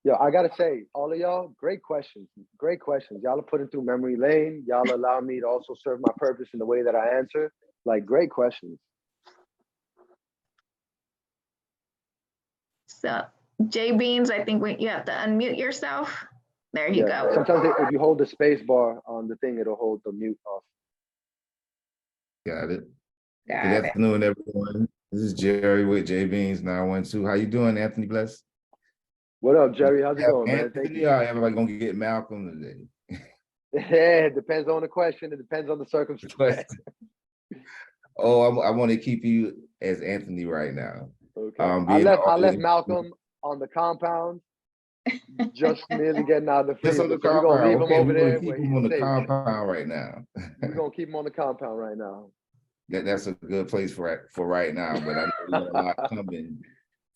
Yo, I gotta say, all of y'all, great questions. Great questions. Y'all are putting through memory lane. Y'all allow me to also serve my purpose in the way that I answer. Like, great questions. So Jay Beans, I think you have to unmute yourself. There you go. Sometimes if you hold the space bar on the thing, it'll hold the mute off. Got it. Got Good it. afternoon, everyone. This is Jerry with J Beans 912. How you doing, Anthony Bless? What up, Jerry? How's it going, man? Anthony, Thank you. everybody gonna get Malcolm today? Yeah, it depends on the question. It depends on the circumstance. Oh, I want to keep you as Anthony right now. Okay. I left Malcolm on the compound, just nearly getting out of the freezer. Just on the so we're gonna leave him over there. Keep him on the compound right now. We're gonna keep him on the compound right now. That's a good place for right now, but I know we got a lot coming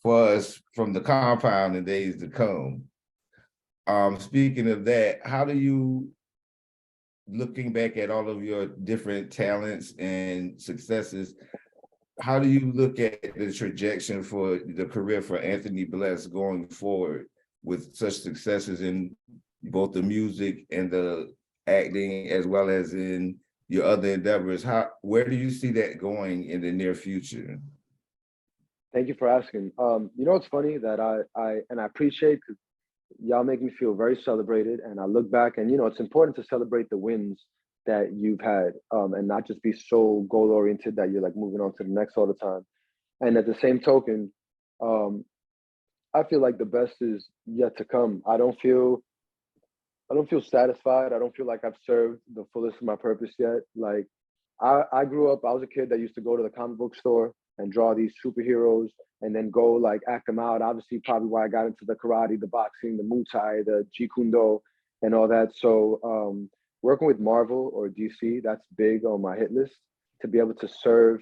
for us from the compound in days to come. Speaking of that, how do you, looking back at all of your different talents and successes, how do you look at the trajectory for the career for Anthony Bless going forward with such successes in both the music and the acting, as well as in your other endeavors? Where do you see that going in the near future? Thank you for asking. You know, it's funny that I appreciate, because y'all make me feel very celebrated, and I look back and, you know, it's important to celebrate the wins that you've had, and not just be so goal oriented that you're like moving on to the next all the time. And at the same token, I feel like the best is yet to come. I don't feel satisfied. I don't feel like I've served the fullest of my purpose yet. Like, I grew up, I was a kid that used to go to the comic book store and draw these superheroes and then go like act them out. Obviously, probably why I got into the karate, the boxing, the Muay Thai, the Jeet Kune Do, and all that. So working with Marvel or DC, that's big on my hit list, to be able to serve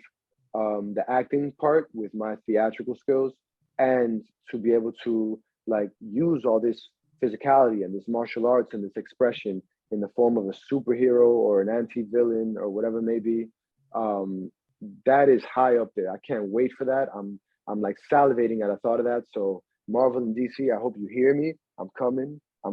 the acting part with my theatrical skills, and to be able to like use all this physicality and this martial arts and this expression in the form of a superhero or an anti-villain or whatever it may be. That is high up there. I can't wait for that. I'm like salivating at the thought of that. So Marvel and DC, I hope you hear me. I'm coming. I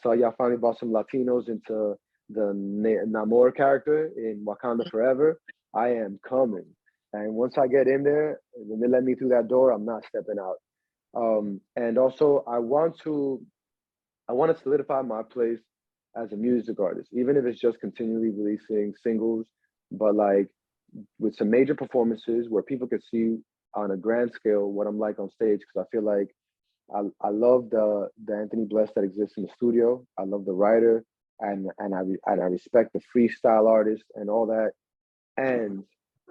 saw y'all finally brought some Latinos into the Namor character in Wakanda Forever. I am coming. And once I get in there, when they let me through that door, I'm not stepping out. And also I want to solidify my place as a music artist, even if it's just continually releasing singles, but like with some major performances where people could see on a grand scale what I'm like on stage. Because I feel like I love the Anthony Bless that exists in the studio. I love the writer, and I respect the freestyle artist and all that. And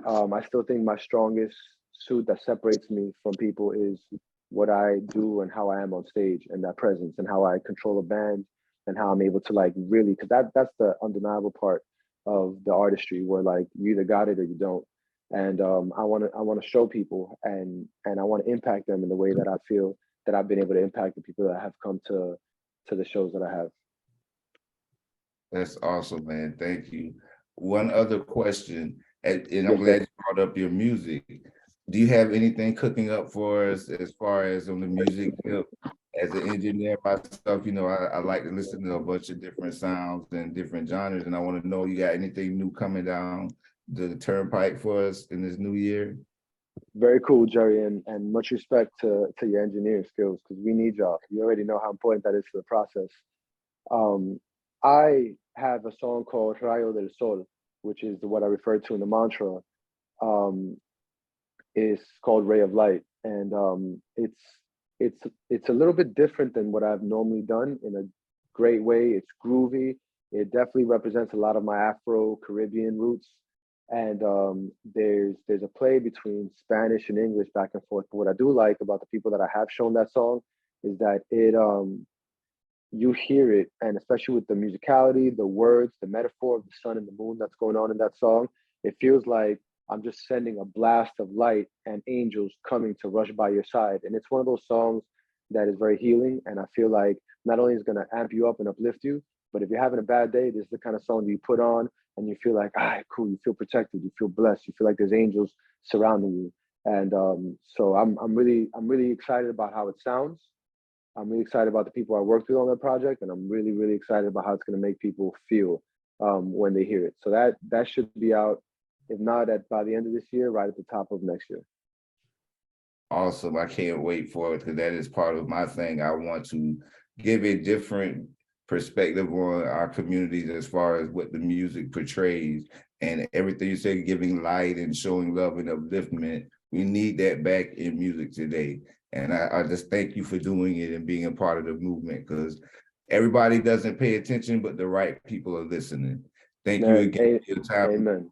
I still think my strongest suit that separates me from people is what I do and how I am on stage, and that presence, and how I control a band, and how I'm able to like really, because that's the undeniable part of the artistry, where like you either got it or you don't. And I want to show people, and I want to impact them in the way that I feel that I've been able to impact the people that have come to the shows that I have. That's awesome, man. Thank you. One other question, and I'm glad you brought up your music. Do you have anything cooking up for us as far as on the music? As an engineer myself, you know, I like to listen to a bunch of different sounds and different genres, and I want to know, you got anything new coming down the turnpike for us in this new year? Very cool, Jerry, and much respect to your engineering skills, because we need y'all. You already know how important that is to the process. I have a song called Rayo del Sol, which is what I referred to in the mantra. It's called Ray of Light, and it's a little bit different than what I've normally done in a great way. It's groovy. It definitely represents a lot of my Afro-Caribbean roots. And there's a play between Spanish and English back and forth. But what I do like about the people that I have shown that song is that you hear it, and especially with the musicality, the words, the metaphor of the sun and the moon that's going on in that song, it feels like I'm just sending a blast of light and angels coming to rush by your side. And it's one of those songs that is very healing. And I feel like not only is it going to amp you up and uplift you, but if you're having a bad day, this is the kind of song that you put on and you feel like, cool, you feel protected, you feel blessed, you feel like there's angels surrounding you. And so I'm really excited about how it sounds. I'm really excited about the people I worked with on that project, and I'm really, really excited about how it's going to make people feel when they hear it. So that should be out, if not by the end of this year, right at the top of next year. Awesome. I can't wait for it, because that is part of my thing. I want to give a different perspective on our communities as far as what the music portrays, and everything you say, giving light and showing love and upliftment. We need that back in music today. And I just thank you for doing it and being a part of the movement, because everybody doesn't pay attention, but the right people are listening. Thank you again for your time. Amen.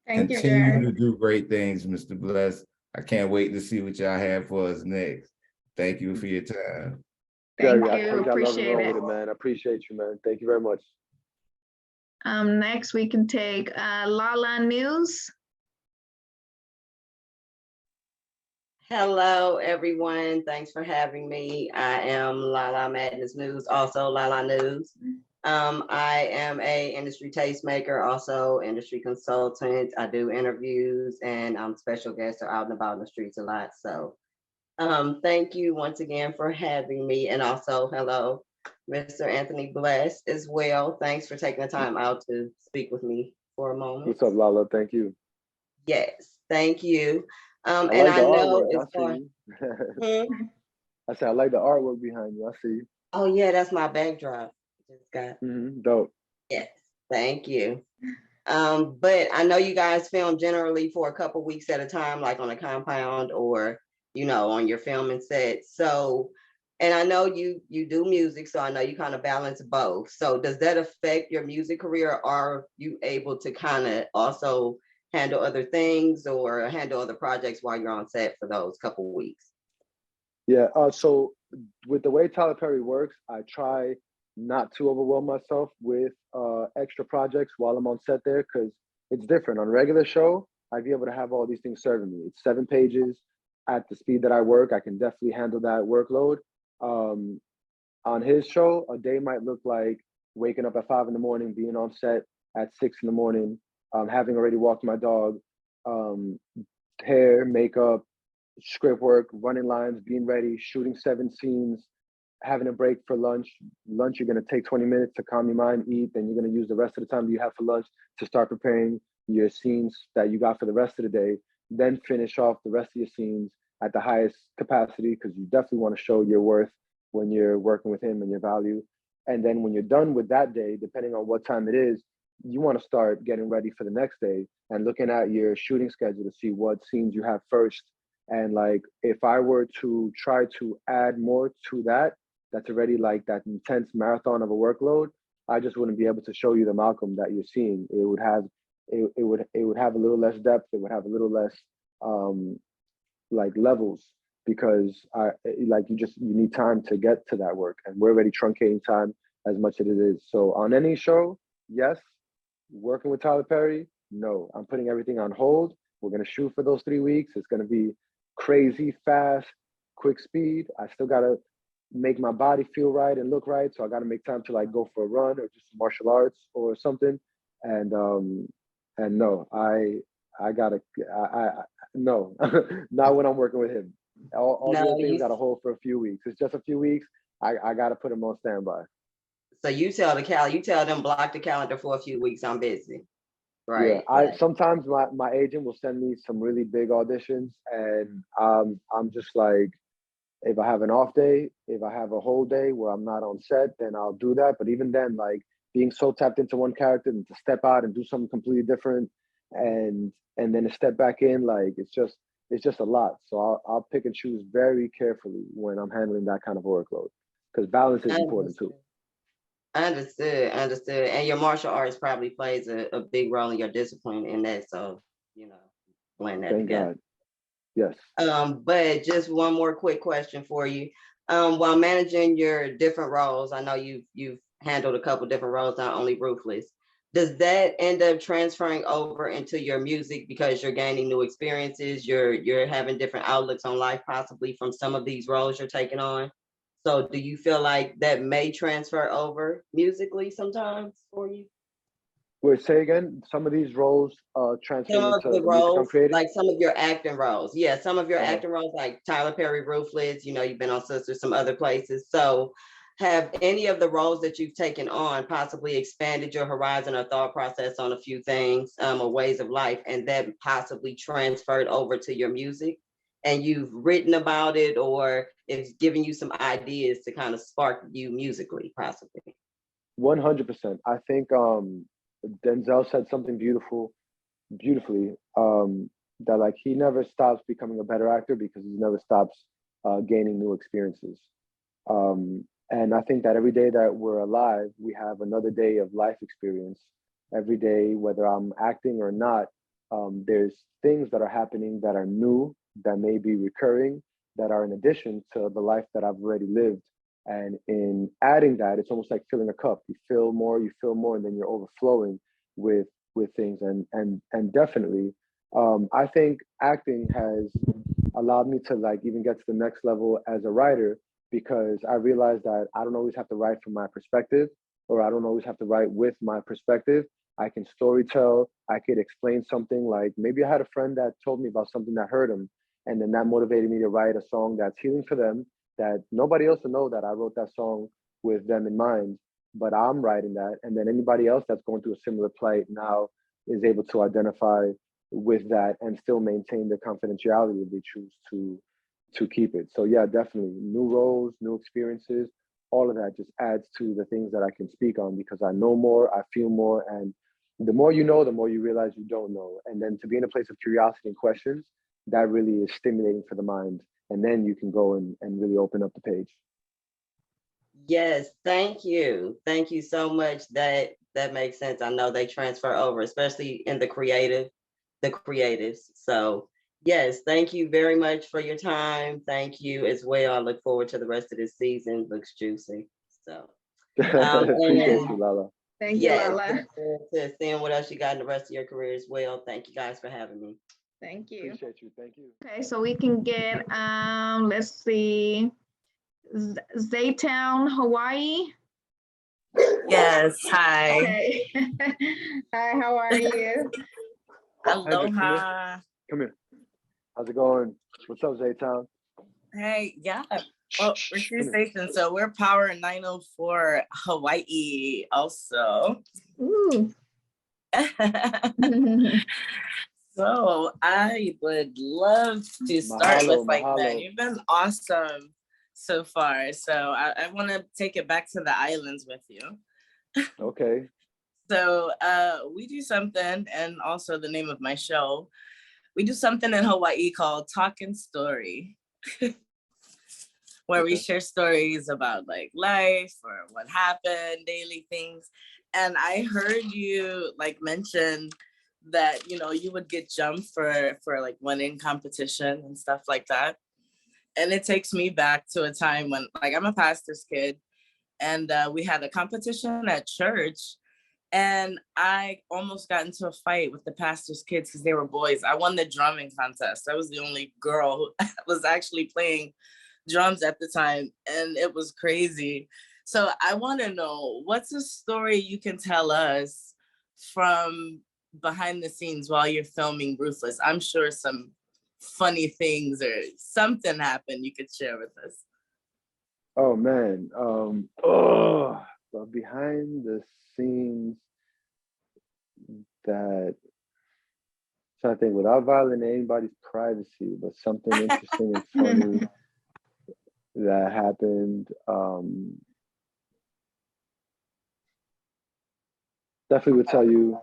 Thank you, Continue Jerry. to do great things, Mr. Bless. I can't wait to see what y'all have for us next. Thank you for your time. Thank Jerry, you. I love Appreciate and roll it. with it, man. I appreciate you, man. Thank you very much. Next we can take Lala News. Hello, everyone. Thanks for having me. I am Lala Madness News, also Lala News. I am a industry tastemaker, also industry consultant. I do interviews, and I'm special guests are out and about in the streets a lot. So thank you once again for having me. And also, hello, Mr. Anthony Bless as well. Thanks for taking the time out to speak with me for a moment. What's up, Lala? Thank you. Yes, thank you. I and like the I know artwork. it's far. I said I like the artwork behind you. I see you. Oh yeah, that's my backdrop. Just got dope. Yes, thank you. But I know you guys film generally for a couple weeks at a time, like on a compound or on your filming set. So, and I know you do music, so I know you kind of balance both. So does that affect your music career? Or are you able to kind of also handle other things or handle other projects while you're on set for those couple weeks? Yeah, so with the way Tyler Perry works, I try not to overwhelm myself with extra projects while I'm on set there, because it's different. On a regular show, I'd be able to have all these things serving me. It's 7 pages at the speed that I work. I can definitely handle that workload. On his show, a day might look like waking up at 5 in the morning, being on set at 6 in the morning, having already walked my dog, hair, makeup, script work, running lines, being ready, shooting 7 scenes, having a break for lunch. Lunch, you're going to take 20 minutes to calm your mind, eat, then you're going to use the rest of the time you have for lunch to start preparing your scenes that you got for the rest of the day, then finish off the rest of your scenes at the highest capacity, because you definitely want to show your worth when you're working with him and your value. And then when you're done with that day, depending on what time it is, you want to start getting ready for the next day and looking at your shooting schedule to see what scenes you have first. And like, if I were to try to add more to that, that's already like that intense marathon of a workload, I just wouldn't be able to show you the Malcolm that you're seeing. It would have a little less depth. It would have a little less like levels, because you need time to get to that work, and we're already truncating time as much as it is. So on any show, yes. Working with Tyler Perry, no. I'm putting everything on hold. We're gonna shoot for those 3 weeks. It's gonna be crazy fast, quick speed. I still gotta make my body feel right and look right, so I gotta make time to like go for a run or just martial arts or something. And no, no, not when I'm working with him. All the other things got to hold for a few weeks. It's just a few weeks. I got to put him on standby. So you tell them block the calendar for a few weeks. I'm busy. Right. Yeah, sometimes my agent will send me some really big auditions, and I'm just like, if I have an off day, if I have a whole day where I'm not on set, then I'll do that. But even then, like, being so tapped into one character and to step out and do something completely different, and then to step back in, like, it's just a lot. So I'll pick and choose very carefully when I'm handling that kind of workload, because balance is important too. Understood. And your martial arts probably plays a big role in your discipline in that. So, blend that Thank together. God. Yes. But just one more quick question for you. while managing your different roles, I know you've handled a couple different roles, not only Ruthless. Does that end up transferring over into your music because you're gaining new experiences, you're having different outlooks on life, possibly from some of these roles you're taking on? So do you feel like that may transfer over musically sometimes for you? Wait, say again, some of these roles transfer Some of into the the music I'm roles, creating? like some of your acting roles. Yeah, some of your Uh-huh. acting roles, like Tyler Perry, Ruthless, you know, you've been on Sisters, some other places. So have any of the roles that you've taken on possibly expanded your horizon or thought process on a few things or ways of life, and that possibly transferred over to your music? And you've written about it, or it's giving you some ideas to kind of spark you musically, possibly? 100%. I think Denzel said something beautifully, that like he never stops becoming a better actor because he never stops gaining new experiences. And I think that every day that we're alive, we have another day of life experience. Every day, whether I'm acting or not, there's things that are happening that are new, that may be recurring, that are in addition to the life that I've already lived. And in adding that, it's almost like filling a cup. You fill more, and then you're overflowing with things. And definitely, I think acting has allowed me to like even get to the next level as a writer, because I realized that I don't always have to write from my perspective, or I don't always have to write with my perspective. I can story tell, I could explain something. Like maybe I had a friend that told me about something that hurt him, and then that motivated me to write a song that's healing for them, that nobody else will know that I wrote that song with them in mind, but I'm writing that. And then anybody else that's going through a similar plight now is able to identify with that and still maintain the confidentiality if they choose to keep it. So yeah, definitely new roles, new experiences, all of that just adds to the things that I can speak on, because I know more, I feel more, and the more you know, the more you realize you don't know. And then to be in a place of curiosity and questions, that really is stimulating for the mind. And then you can go and really open up the page. Yes, thank you. Thank you so much. That makes sense. I know they transfer over, especially in the creatives. So yes, thank you very much for your time. Thank you as well. I look forward to the rest of this season. Looks juicy. So appreciate you, Lala. Thank you, Lala. Look forward to seeing what else you got in the rest of your career as well. Thank you guys for having me. Thank you. Appreciate you. Thank you. Okay, so we can get let's see, Zaytown, Hawaii. Yes, hi. Okay. Hi, how are you? Aloha. Come here. How's it going? What's up, Zaytown? Hey, yeah. Well, we're two stations, so we're Power 904 Hawaii also. Ooh. So I would love to start with like that. You've been awesome so far. So I want to take it back to the islands with you. Okay. So we do something, and also the name of my show, we do something in Hawaii called Talkin' Story, where we share stories about like life or what happened, daily things. And I heard you like mention that, you know, you would get jumped for like winning competition and stuff like that. And it takes me back to a time when like I'm a pastor's kid, and we had a competition at church, and I almost got into a fight with the pastor's kids because they were boys. I won the drumming contest. I was the only girl who was actually playing drums at the time, and it was crazy. So I want to know, what's a story you can tell us from behind the scenes while you're filming Ruthless? I'm sure some funny things or something happened you could share with us. Oh man, so behind the scenes, that, so I think without violating anybody's privacy, but something interesting and funny that happened. Definitely would tell you,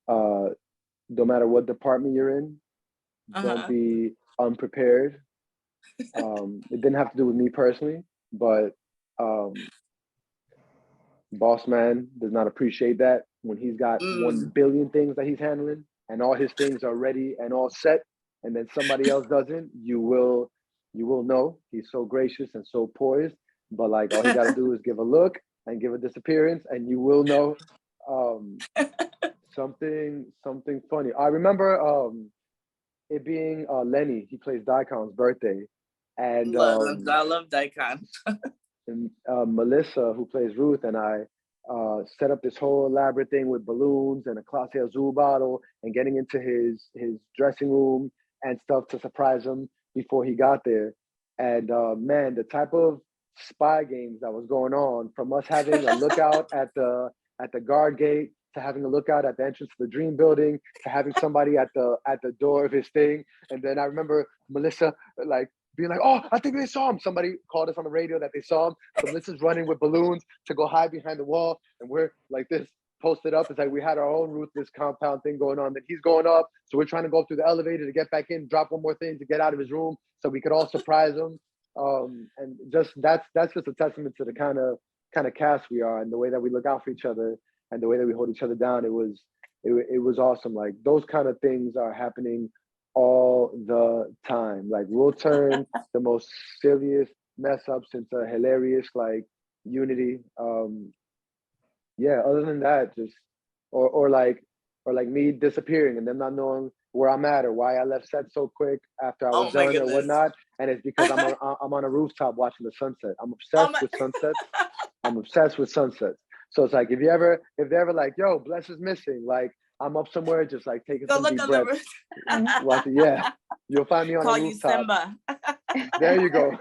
no matter what department you're in, don't be unprepared. It didn't have to do with me personally, but boss man does not appreciate that when he's got 1 billion things that he's handling and all his things are ready and all set, and then somebody else doesn't. You will you will know. He's so gracious and so poised, but like all he got to do is give a look and give a disappearance, and you will know. Something funny. I remember it being Lenny. He plays Daikon's birthday, and I love Daikon. and Melissa, who plays Ruth, and I set up this whole elaborate thing with balloons and a Clase Azul bottle, and getting into his dressing room and stuff to surprise him before he got there. And man, the type of spy games that was going on, from us having a lookout at the guard gate, to having a lookout at the entrance to the Dream Building, to having somebody at the door of his thing. And then I remember Melissa like being like, "Oh, I think they saw him." Somebody called us on the radio that they saw him. So Melissa's running with balloons to go hide behind the wall, and we're like this posted up. It's like we had our own ruthless compound thing going on. Then he's going up, so we're trying to go up through the elevator to get back in, drop one more thing to get out of his room, so we could all surprise him. And just that's just a testament to the kind of cast we are, and the way that we look out for each other, and the way that we hold each other down. It was awesome. Like those kind of things are happening all the time. Like we'll turn the most silliest mess ups into hilarious like unity. Yeah, other than that, just or like me disappearing and them not knowing where I'm at or why I left set so quick after I was done or whatnot. And it's because I'm on a rooftop watching the sunset. I'm obsessed with sunsets. I'm obsessed with sunsets. So it's like if they're ever like, "Yo, Bless is missing," like I'm up somewhere just like taking some deep breaths. Watching, yeah. You'll find me on a rooftop. Call you Simba. There you go.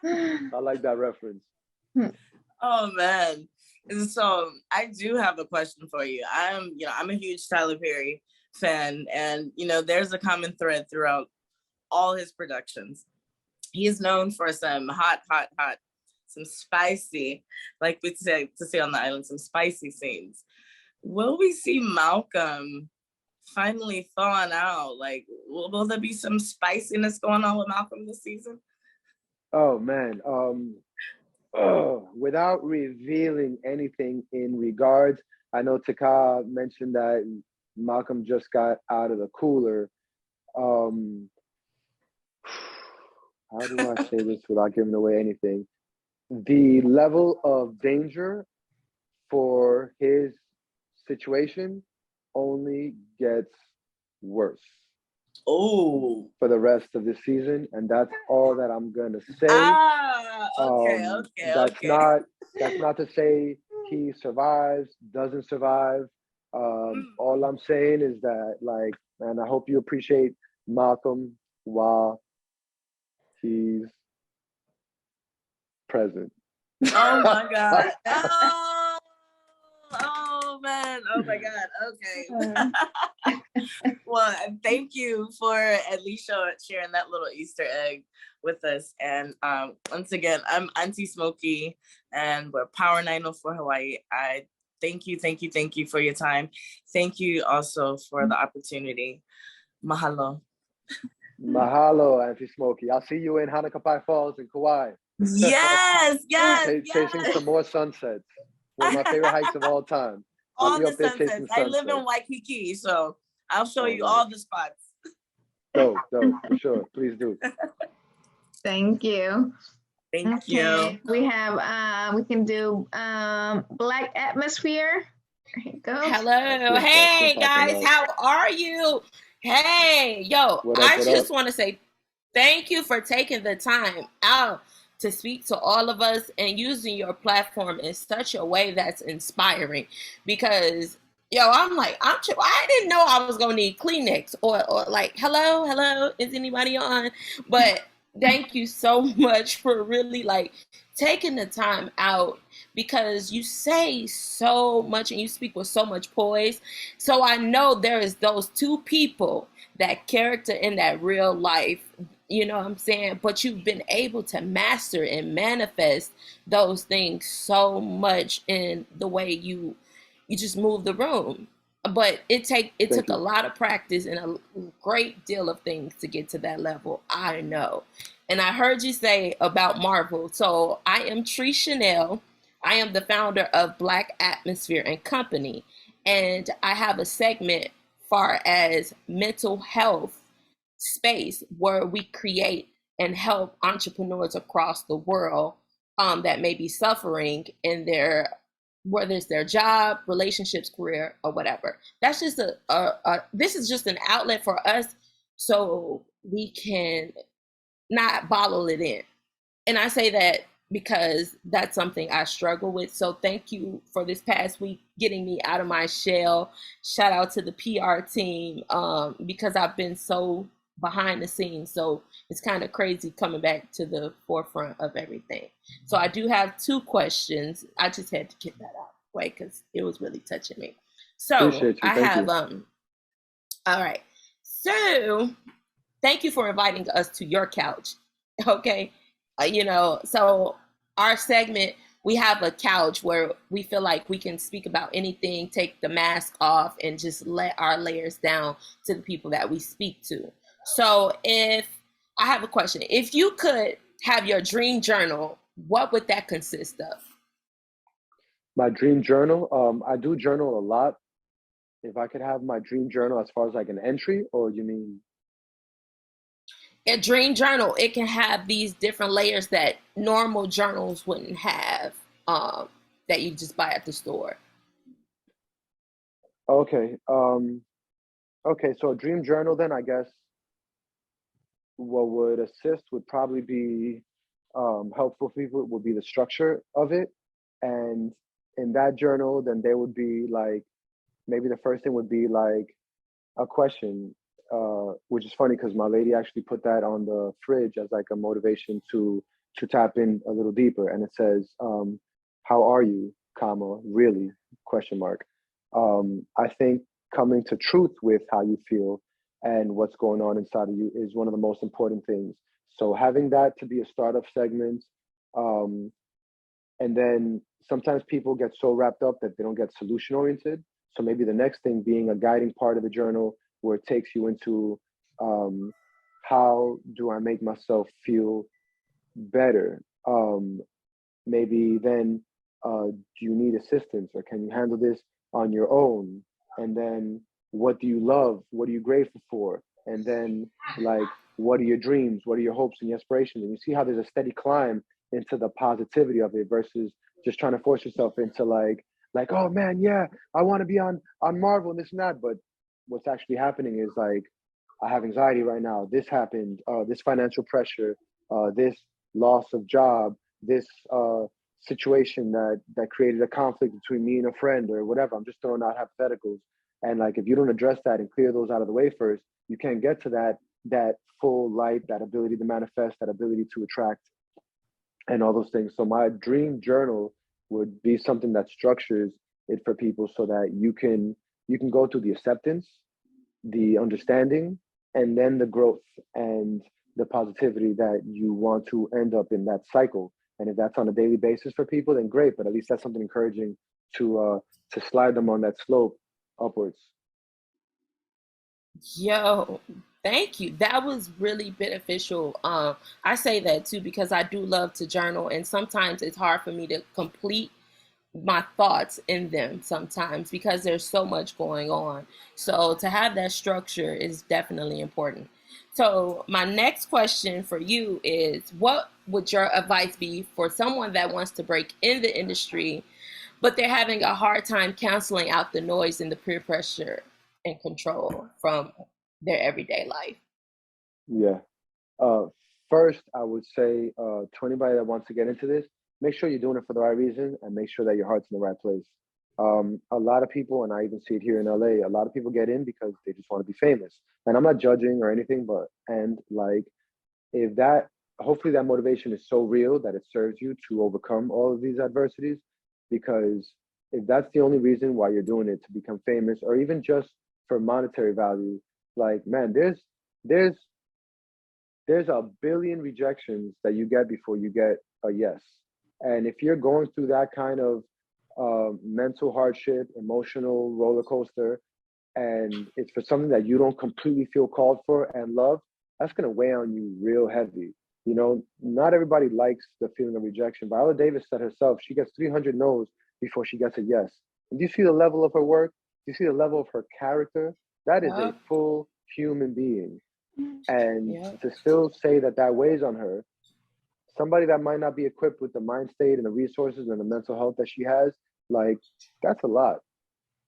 I like that reference. Oh man. So I do have a question for you. I'm a huge Tyler Perry fan, and there's a common thread throughout all his productions. He is known for some hot, some spicy, like we say to say on the island, some spicy scenes. Will we see Malcolm finally thawing out? Like, will there be some spiciness going on with Malcolm this season? Oh man. Without revealing anything in regards, I know Taka mentioned that Malcolm just got out of the cooler. How do I say this without giving away anything? The level of danger for his situation only gets worse. Oh, for the rest of the season, and that's all that I'm gonna say. Okay. That's not to say he survives, doesn't survive. All I'm saying is that, like, man, I hope you appreciate Malcolm while he's present. Oh my God. Oh man. Oh my God. Okay. Well, thank you for at least sharing that little Easter egg with us. And once again, I'm Auntie Smokey, and we're Power 904 Hawaii. I thank you for your time. Thank you also for the opportunity. Mahalo. Mahalo, Auntie Smokey. I'll see you in Hanakapai Falls in Kauai. Yes. Chasing some more sunsets. One of my favorite hikes of all time. All the sunsets. I live in Waikiki, so I'll show you all the spots. Dope, for sure. Please do. Thank you. Thank you. We have we can do Black Atmosphere. There you go. Hello. Hey guys, how are you? Hey, yo, I just want to say thank you for taking the time out to speak to all of us and using your platform in such a way that's inspiring, because I didn't know I was gonna need Kleenex or like, hello, is anybody on? But thank you so much for really like taking the time out, because you say so much and you speak with so much poise. So I know there is those two people, that character in that real life, you know what I'm saying? But you've been able to master and manifest those things so much in the way you just move the room. But it took a lot of practice and a great deal of things to get to that level, I know. And I heard you say about Marvel. So I am Tree Chanel. I am the founder of Black Atmosphere and Company. And I have a segment far as mental health space where we create and help entrepreneurs across the world that may be suffering in their, whether it's their job, relationships, career, or whatever. That's just this is just an outlet for us so we can not bottle it in. And I say that because that's something I struggle with. So thank you for this past week, getting me out of my shell. Shout out to the PR team, because I've been so behind the scenes. So it's kind of crazy coming back to the forefront of everything. So I do have 2 questions. I just had to get that out of the way because it was really touching me. So I have, all right. So thank you for inviting us to your couch. Okay. You know, so our segment, we have a couch where we feel like we can speak about anything, take the mask off, and just let our layers down to the people that we speak to. So I have a question, if you could have your dream journal, what would that consist of? My dream journal, I do journal a lot. If I could have my dream journal as far as like an entry, or you mean? A dream journal, it can have these different layers that normal journals wouldn't have, that you just buy at the store. Okay. Okay, so a dream journal then, I guess what would assist would probably be helpful for people would be the structure of it. And in that journal, then there would be like, maybe the first thing would be like a question, which is funny because my lady actually put that on the fridge as like a motivation to tap in a little deeper. And it says, how are you, comma, really, question mark. I think coming to truth with how you feel and what's going on inside of you is one of the most important things. So having that to be a startup segment, and then sometimes people get so wrapped up that they don't get solution oriented. So maybe the next thing being a guiding part of the journal where it takes you into how do I make myself feel better? Maybe then do you need assistance, or can you handle this on your own? And then what do you love? What are you grateful for? And then like, what are your dreams? What are your hopes and your aspirations? And you see how there's a steady climb into the positivity of it versus just trying to force yourself into like, oh man, yeah, I want to be on Marvel and this and that. But what's actually happening is like, I have anxiety right now. This happened, this financial pressure, this loss of job, this situation that created a conflict between me and a friend or whatever. I'm just throwing out hypotheticals. And like, if you don't address that and clear those out of the way first, you can't get to that full light, that ability to manifest, that ability to attract, and all those things. So my dream journal would be something that structures it for people so that you can go through the acceptance, the understanding, and then the growth and the positivity that you want to end up in that cycle. And if that's on a daily basis for people, then great. But at least that's something encouraging to slide them on that slope upwards. Yo, thank you. That was really beneficial. I say that too because I do love to journal, and sometimes it's hard for me to complete my thoughts in them sometimes because there's so much going on. So to have that structure is definitely important. So my next question for you is, what would your advice be for someone that wants to break in the industry, but they're having a hard time canceling out the noise and the peer pressure and control from their everyday life? Yeah. First, I would say to anybody that wants to get into this, make sure you're doing it for the right reason and make sure that your heart's in the right place. A lot of people, and I even see it here in LA, a lot of people get in because they just want to be famous. And I'm not judging or anything, and like, if that, hopefully that motivation is so real that it serves you to overcome all of these adversities. Because if that's the only reason why you're doing it, to become famous or even just for monetary value, like, man, there's a billion rejections that you get before you get a yes. And if you're going through that kind of mental hardship, emotional roller coaster, and it's for something that you don't completely feel called for and love, that's going to weigh on you real heavy. You know, not everybody likes the feeling of rejection. Viola Davis said herself, she gets 300 no's before she gets a yes. And do you see the level of her work? Do you see the level of her character? That is a full human being. And to still say that that weighs on her, somebody that might not be equipped with the mind state and the resources and the mental health that she has, like, that's a lot.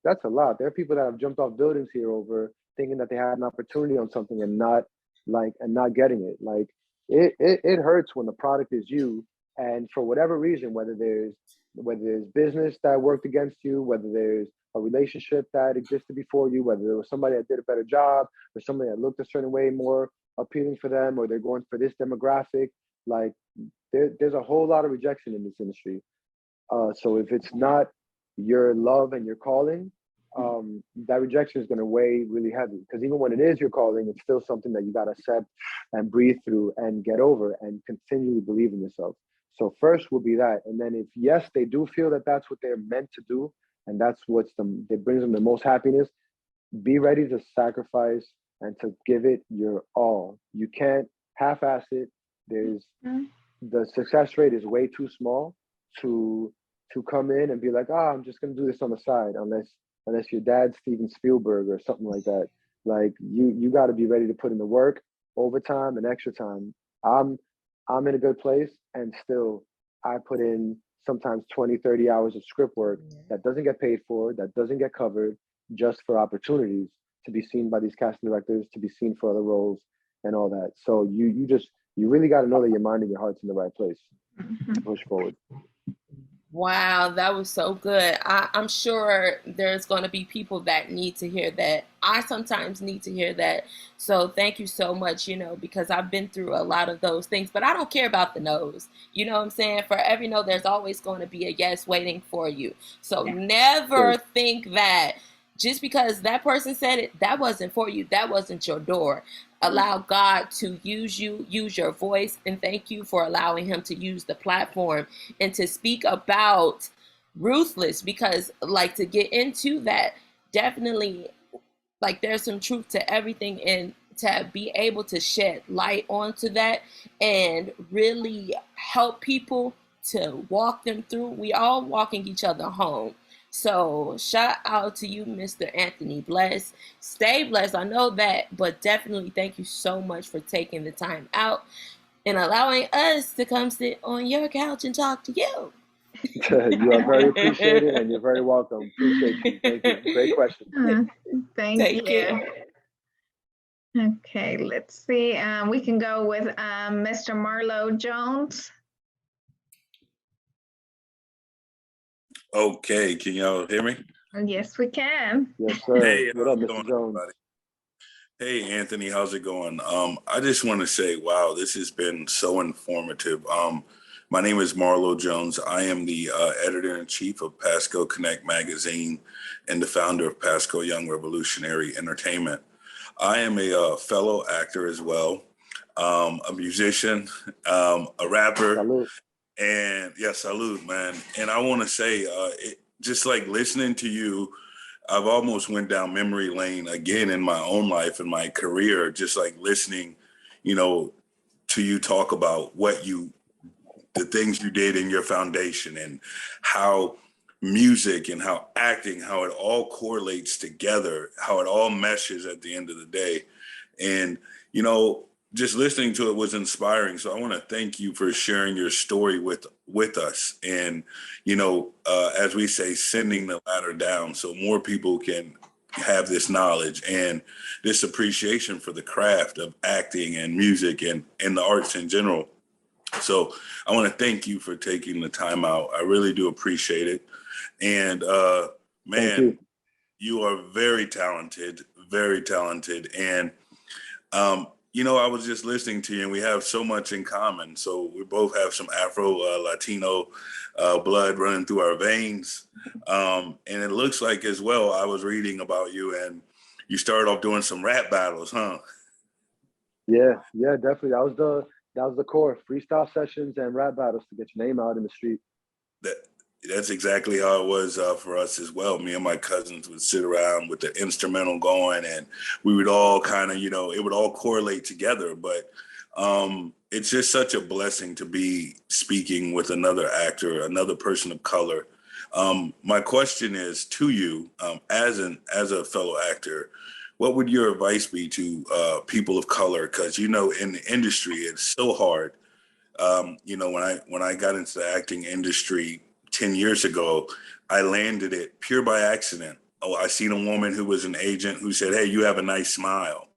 That's a lot. There are people that have jumped off buildings here over thinking that they had an opportunity on something and not getting it. Like, it hurts when the product is you, and for whatever reason, whether there's business that worked against you, whether there's a relationship that existed before you, whether there was somebody that did a better job or somebody that looked a certain way more appealing for them, or they're going for this demographic, like there's a whole lot of rejection in this industry. So if it's not your love and your calling, that rejection is going to weigh really heavy, because even when it is your calling, it's still something that you got to accept and breathe through and get over and continually believe in yourself. So first will be that. And then if, yes, they do feel that that's what they're meant to do, and that's that brings them the most happiness, be ready to sacrifice and to give it your all. You can't half-ass it. The success rate is way too small to come in and be like, I'm just gonna do this on the side, unless your dad's Steven Spielberg or something like that. Like, you got to be ready to put in the work, overtime and extra time. I'm in a good place, and still I put in sometimes 20, 30 hours of script work that doesn't get paid for, that doesn't get covered, just for opportunities to be seen by these casting directors, to be seen for other roles and all that. So you really got to know that your mind and your heart's in the right place. Push forward. Wow, that was so good. I'm sure there's going to be people that need to hear that. I sometimes need to hear that. So thank you so much, because I've been through a lot of those things, but I don't care about the no's. You know what I'm saying? For every no, there's always going to be a yes waiting for you. So never think that just because that person said it, that wasn't for you. That wasn't your door. Allow God to use you, use your voice, and thank you for allowing him to use the platform and to speak about Ruthless, because to get into that, definitely, there's some truth to everything, and to be able to shed light onto that and really help people to walk them through. We all walking each other home. So shout out to you, Mr. Anthony Bless. Stay blessed. I know that, but definitely thank you so much for taking the time out and allowing us to come sit on your couch and talk to you. You are very appreciated, and you're very welcome. Appreciate you. Thank you. Great question. Thank you. Okay, let's see. We can go with Mr. Marlo Jones. Okay, can y'all hear me? Yes, we can. Yes, sir. Hey, what up, Mr. Jones? Everybody? Hey, Anthony, how's it going? I just want to say, wow, this has been so informative. My name is Marlo Jones. I am the editor-in-chief of Pasco Connect magazine and the founder of Pasco Young Revolutionary Entertainment. I am a fellow actor as well, a musician, a rapper. Salute. And yes, salute, man. And I want to say, just listening to you, I've almost went down memory lane again in my own life and my career, just listening, to you talk about the things you did in your foundation, and how music and how acting, how it all correlates together, how it all meshes at the end of the day. And, just listening to it was inspiring. So I want to thank you for sharing your story with us. And, as we say, sending the ladder down so more people can have this knowledge and this appreciation for the craft of acting and music and the arts in general. So I want to thank you for taking the time out. I really do appreciate it. And man, you are very talented. And I was just listening to you, and we have so much in common. So we both have some Afro Latino blood running through our veins. And it looks like as well, I was reading about you, and you started off doing some rap battles, huh? Yeah, definitely. That was the core: freestyle sessions and rap battles to get your name out in the street. That's exactly how it was for us as well. Me and my cousins would sit around with the instrumental going, and we would all kind of, it would all correlate together. But it's just such a blessing to be speaking with another actor, another person of color. My question is to you, as a fellow actor, what would your advice be to people of color? Because, you know, in the industry, it's so hard. You know, when I got into the acting industry 10 years ago, I landed it pure by accident. Oh, I seen a woman who was an agent who said, "Hey, you have a nice smile."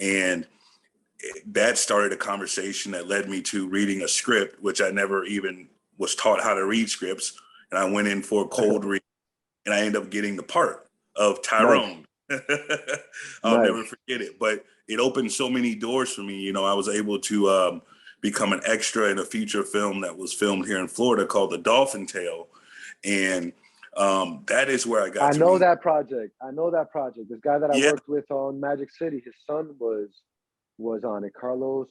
And that started a conversation that led me to reading a script, which I never even was taught how to read scripts. And I went in for a cold read, and I ended up getting the part of Tyrone. Nice. I'll never forget it. But it opened so many doors for me. You know, I was able to become an extra in a feature film that was filmed here in Florida called The Dolphin Tale. And that is where I got to know that project. I know that project. This guy that I Yeah. worked with on Magic City, his son was on it. Carlos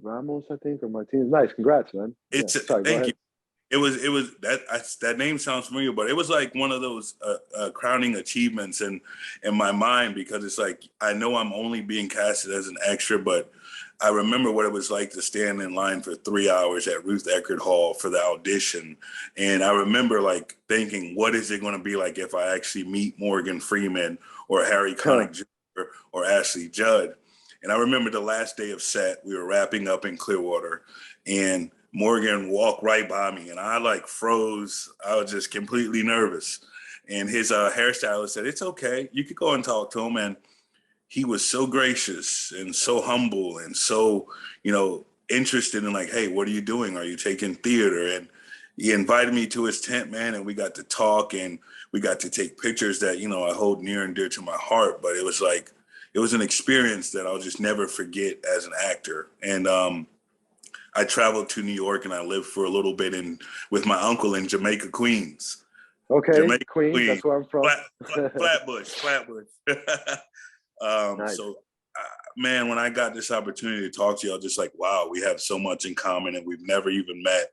Ramos, I think, or Martinez. Nice. Congrats, man. Sorry, thank you. It was that name sounds familiar, but it was like one of those crowning achievements in my mind, because it's like, I know I'm only being casted as an extra, but I remember what it was like to stand in line for 3 hours at Ruth Eckerd Hall for the audition. And I remember like thinking, what is it going to be like if I actually meet Morgan Freeman or Harry Connick Jr. or Ashley Judd? And I remember the last day of set, we were wrapping up in Clearwater, and Morgan walked right by me, and I like froze. I was just completely nervous. And his hairstylist said, "It's okay. You could go and talk to him." And he was so gracious and so humble and so, you know, interested in like, "Hey, what are you doing? Are you taking theater?" And he invited me to his tent, man, and we got to talk, and we got to take pictures that, you know, I hold near and dear to my heart. But it was like, it was an experience that I'll just never forget as an actor. And I traveled to New York, and I lived for a little bit with my uncle in Jamaica, Queens. Okay, Jamaica, Queens. That's where I'm from. Flatbush. Nice. So, man, when I got this opportunity to talk to you, I was just like, wow, we have so much in common, and we've never even met.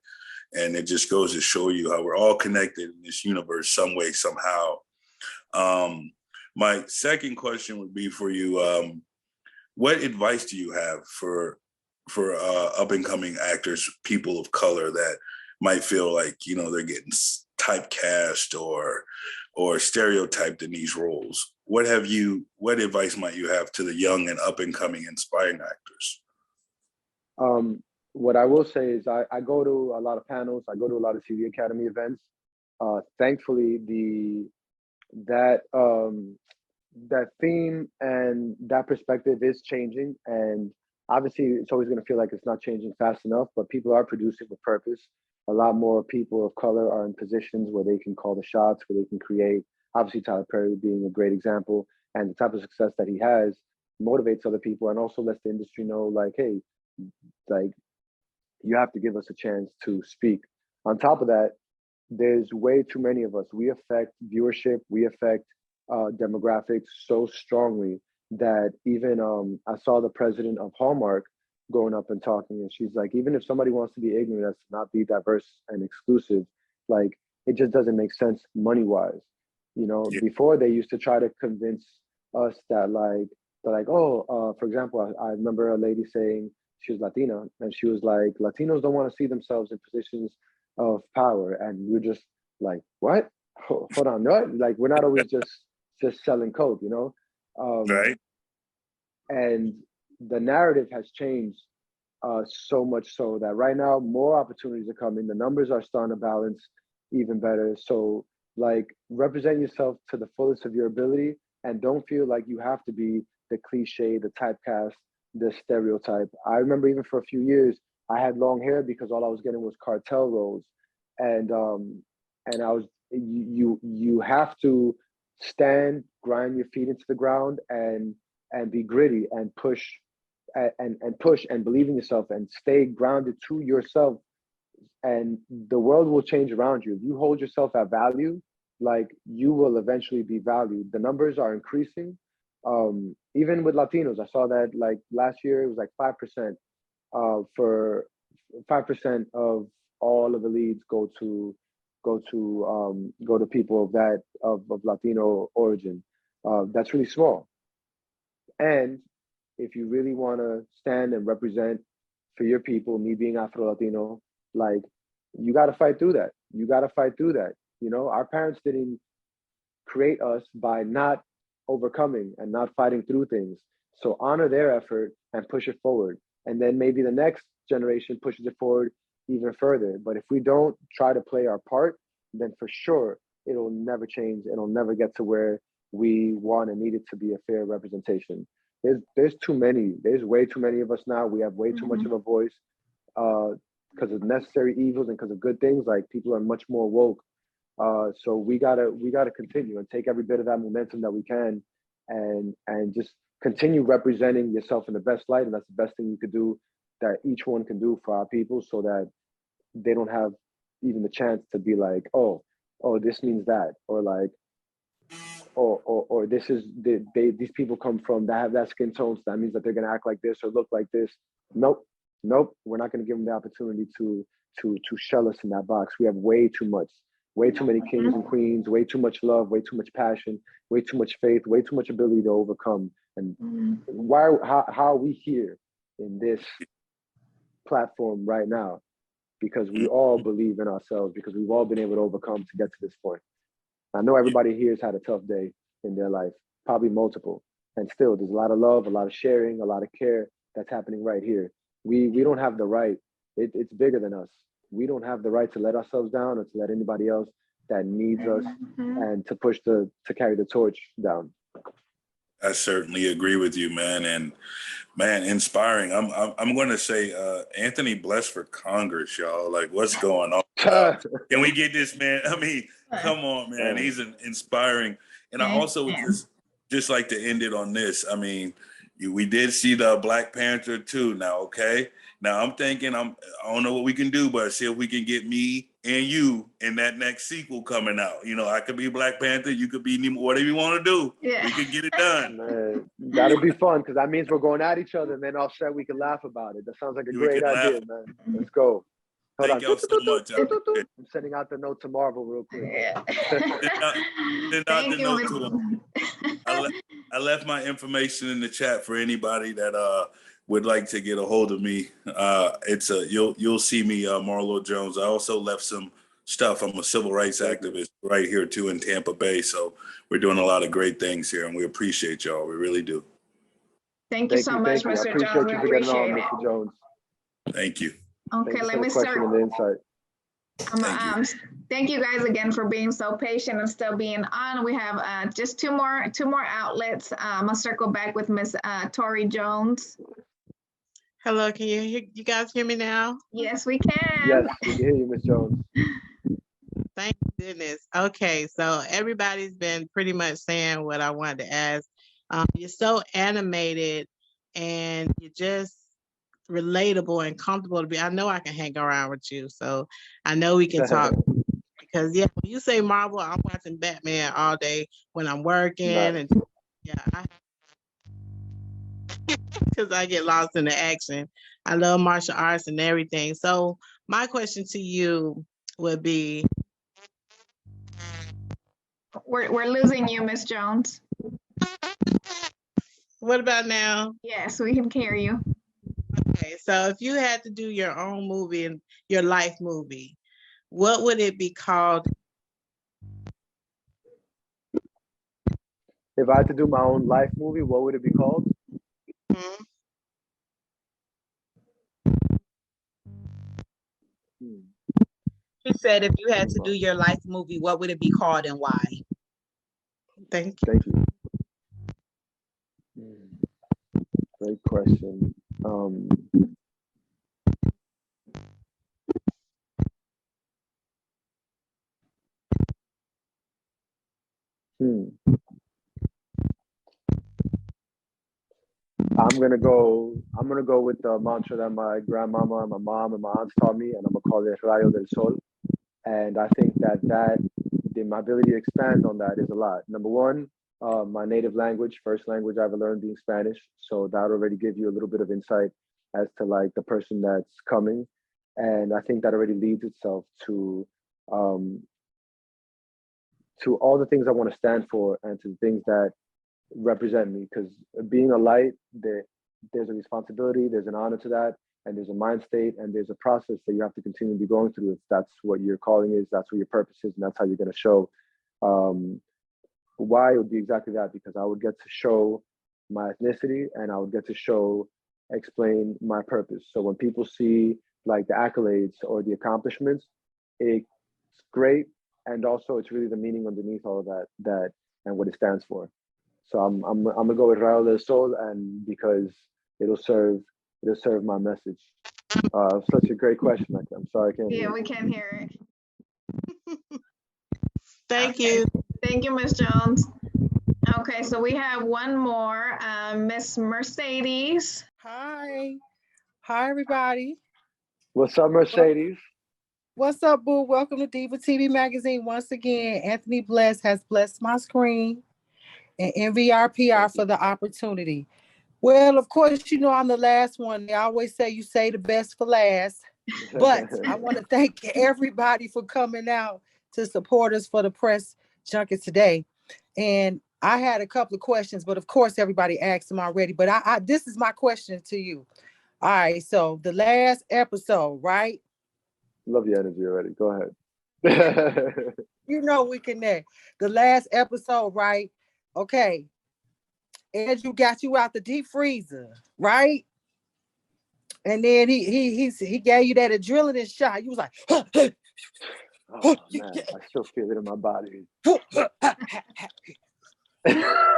And it just goes to show you how we're all connected in this universe some way, somehow. My second question would be for you. What advice do you have for up and coming actors, people of color that might feel like, you know, they're getting typecast or stereotyped in these roles? What advice might you have to the young and up and coming inspiring actors? What I will say is I go to a lot of panels. I go to a lot of TV Academy events. Thankfully, that theme and that perspective is changing, and obviously it's always going to feel like it's not changing fast enough, but people are producing with purpose. A lot more people of color are in positions where they can call the shots, where they can create. Obviously, Tyler Perry being a great example, and the type of success that he has motivates other people, and also lets the industry know, like, hey, like, you have to give us a chance to speak. On top of that, there's way too many of us. We affect viewership, we affect demographics so strongly that even I saw the president of Hallmark going up and talking, and she's like, even if somebody wants to be ignorant as to not be diverse and exclusive, like, it just doesn't make sense money-wise. You know, before they used to try to convince us that for example, I remember a lady saying she was Latina, and she was like, Latinos don't want to see themselves in positions of power. And we're just like, what? Hold on, what? Like, we're not always just selling code, you know? Right. And the narrative has changed so much so that right now more opportunities are coming. The numbers are starting to balance even better. So, like, represent yourself to the fullest of your ability, and don't feel like you have to be the cliche, the typecast, the stereotype. I remember even for a few years, I had long hair because all I was getting was cartel roles. And I was, you have to stand, grind your feet into the ground, and be gritty and push and push and believe in yourself and stay grounded to yourself, and the world will change around you. If you hold yourself at value, like, you will eventually be valued. The numbers are increasing. Even with Latinos, I saw that like last year it was like 5%. For 5% of all of the leads go to people of Latino origin. That's really small. And if you really want to stand and represent for your people, me being Afro-Latino, like, you got to fight through that. You got to fight through that. You know, our parents didn't create us by not overcoming and not fighting through things. So honor their effort and push it forward. And then maybe the next generation pushes it forward even further. But if we don't try to play our part, then for sure, it'll never change. It'll never get to where we want and need it to be a fair representation. There's too many. There's way too many of us now. We have way too much of a voice because of necessary evils and because of good things. Like people are much more woke. So we gotta continue and take every bit of that momentum that we can, and just continue representing yourself in the best light. And that's the best thing you could do, that each one can do for our people, so that they don't have even the chance to be like, oh, this means that, or like, or this is these people come from that have that skin tone, so that means that they're gonna act like this or look like this. Nope, we're not gonna give them the opportunity to shell us in that box. We have way too many kings and queens, way too much love, way too much passion, way too much faith, way too much ability to overcome. And how are we here in this platform right now? Because we all believe in ourselves, because we've all been able to overcome to get to this point. I know everybody here has had a tough day in their life, probably multiple, and still there's a lot of love, a lot of sharing, a lot of care that's happening right here. We don't have the right, it's bigger than us. We don't have the right to let ourselves down or to let anybody else that needs us and to push to carry the torch down. I certainly agree with you, man. And man, inspiring. I'm going to say Anthony Blessed for Congress, y'all. Like, what's going on? Can we get this man? I mean, come on, man. He's inspiring. And I also would just like to end it on this. I mean, we did see the Black Panther 2 now, okay? Now I'm thinking, I don't know what we can do, but see if we can get me and you in that next sequel coming out. You know, I could be Black Panther, you could be Nemo, whatever you want to do. Yeah. We could get it done. Man, that'll be fun, because that means we're going at each other, and then offset we can laugh about it. That sounds like a great idea, man. Let's go. Thank y'all so much. I'm sending out the note to Marvel real quick. Yeah. Send out the note to him. I left my information in the chat for anybody that would like to get a hold of me. You'll see me, Marlo Jones. I also left some stuff. I'm a civil rights activist right here too in Tampa Bay. So we're doing a lot of great things here, and we appreciate y'all. We really do. Thank you so much, Mr. Jones. We appreciate it. Mr. Jones. Thank you. Okay, let me start. Thank you guys again for being so patient and still being on. We have just two more outlets. I'm gonna circle back with Miss Tori Jones. Hello, can you guys hear me now? Yes, we can. Yes, we can hear you, Miss Jones. Thank goodness. Okay, so everybody's been pretty much saying what I wanted to ask. You're so animated and you're just relatable and comfortable to be. I know I can hang around with you, so I know we can talk. Because when you say Marvel, I'm watching Batman all day when I'm working, and because I get lost in the action. I love martial arts and everything. So my question to you would be, we're losing you, Miss Jones. What about now? Yes, we can hear you. Okay, so if you had to do your own movie and your life movie, what would it be called? If I had to do my own life movie, what would it be called? Mm-hmm. He said, if you had to do your life movie, what would it be called and why? Thank you. Thank you. Great question. I'm gonna go with the mantra that my grandmama and my mom and my aunts taught me, and I'm gonna call it Rayo del Sol. And I think that my ability to expand on that is a lot. Number one, my native language, first language I ever learned being Spanish. So that already gives you a little bit of insight as to like the person that's coming. And I think that already leads itself to all the things I want to stand for and to the things that represent me. Because being a light, there's a responsibility, there's an honor to that, and there's a mind state, and there's a process that you have to continue to be going through. If that's what your calling is, that's what your purpose is, and that's how you're going to show why it would be exactly that, because I would get to show my ethnicity and I would get to explain my purpose. So when people see like the accolades or the accomplishments, it's great. And also it's really the meaning underneath all of that and what it stands for. So I'm gonna go with Rayo del Sol, and because it'll serve my message. Such a great question. I'm sorry I can't hear. Yeah, we can hear it. Thank you. Thank you, Ms. Jones. Okay, so we have one more, Miss Mercedes. Hi. Hi, everybody. What's up, Mercedes? What's up, boo? Welcome to Diva TV Magazine. Once again, Anthony Bless has blessed my screen and NVRPR for the opportunity. Well, of course, you know I'm the last one. They always say you say the best for last. But I want to thank everybody for coming out to support us for the press junket today. And I had a couple of questions, but of course, everybody asked them already. But this is my question to you. All right, so the last episode, right? Love your energy already. Go ahead. You know we connect. The last episode, right? Okay. Andrew got you out the deep freezer, right? And then he gave you that adrenaline shot. You was like, oh man, I still feel it in my body. He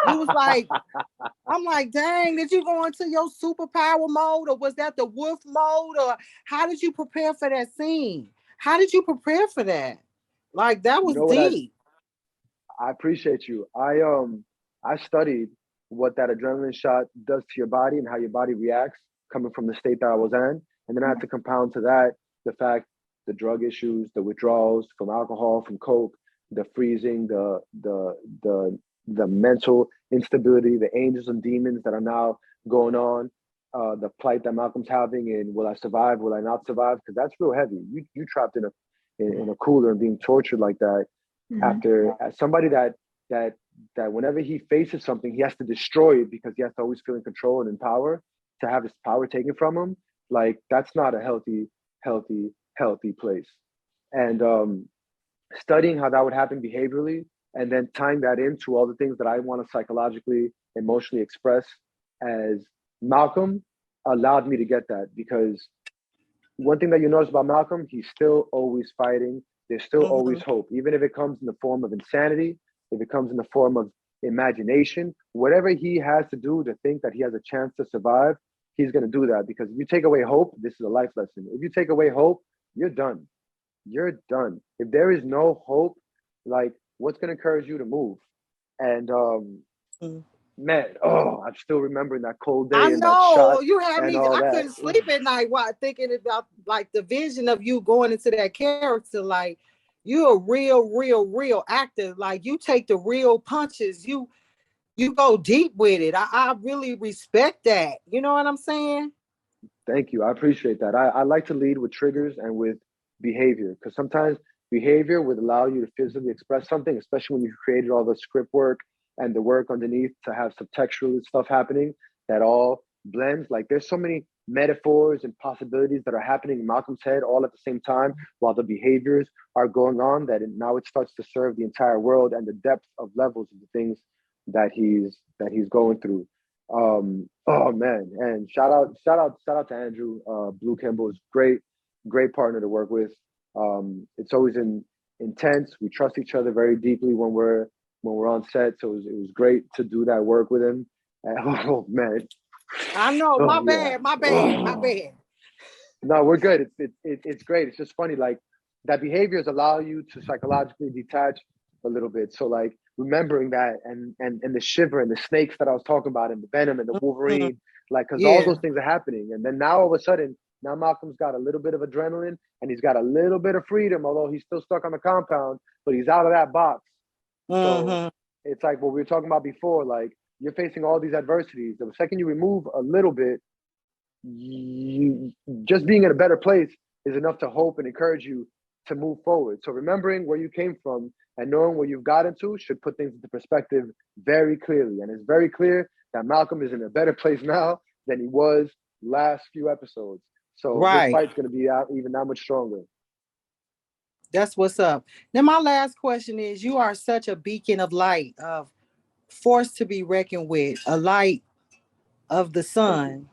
was like, I'm like, dang, did you go into your superpower mode, or was that the wolf mode, or how did you prepare for that scene? How did you prepare for that? Like, that was deep. I appreciate you. I studied what that adrenaline shot does to your body and how your body reacts coming from the state that I was in. And then I had to compound to that the fact, the drug issues, the withdrawals from alcohol, from coke, the freezing, the mental instability, the angels and demons that are now going on, the plight that Malcolm's having, and will I survive? Will I not survive? Because that's real heavy. You trapped in a cooler and being tortured like that after somebody that whenever he faces something, he has to destroy it because he has to always feel in control and in power, to have his power taken from him. Like, that's not a healthy place. And studying how that would happen behaviorally, and then tying that into all the things that I want to psychologically, emotionally express as Malcolm, allowed me to get that. Because one thing that you notice about Malcolm, he's still always fighting. There's still always hope, even if it comes in the form of insanity, if it comes in the form of imagination, whatever he has to do to think that he has a chance to survive, he's going to do that. Because if you take away hope, this is a life lesson. If you take away hope, you're done. You're done. If there is no hope, like, what's going to encourage you to move? And man, I'm still remembering that cold day. I and know, that shot you had and me. all I that. couldn't sleep at night while thinking about like the vision of you going into that character. Like, you're a real actor. Like, you take the real punches. You go deep with it. I really respect that. You know what I'm saying? Thank you. I appreciate that. I like to lead with triggers and with behavior, because sometimes behavior would allow you to physically express something, especially when you've created all the script work and the work underneath to have subtextual stuff happening that all blends. Like, there's so many metaphors and possibilities that are happening in Malcolm's head all at the same time while the behaviors are going on, that now it starts to serve the entire world and the depth of levels of the things that he's going through. Oh man, and shout out to Andrew. Blue Kimball is great partner to work with. It's always intense. We trust each other very deeply when we're on set, so it was great to do that work with him. And, oh man, I know. My bad. No, we're good. It's great. It's just funny, like, that behaviors allow you to psychologically detach a little bit. So, like, remembering that and the shiver and the snakes that I was talking about and the venom and the Wolverine, like, because all those things are happening. And then now all of a sudden, now Malcolm's got a little bit of adrenaline and he's got a little bit of freedom, although he's still stuck on the compound, but he's out of that box. So it's like what we were talking about before, like, you're facing all these adversities. The second you remove a little bit, you just being in a better place is enough to hope and encourage you to move forward. So remembering where you came from and knowing where you've gotten to should put things into perspective very clearly. And it's very clear that Malcolm is in a better place now than he was last few episodes. So this fight's going to be out even that much stronger. That's what's up. Now, my last question is, you are such a beacon of light, of force to be reckoned with, a light of the sun.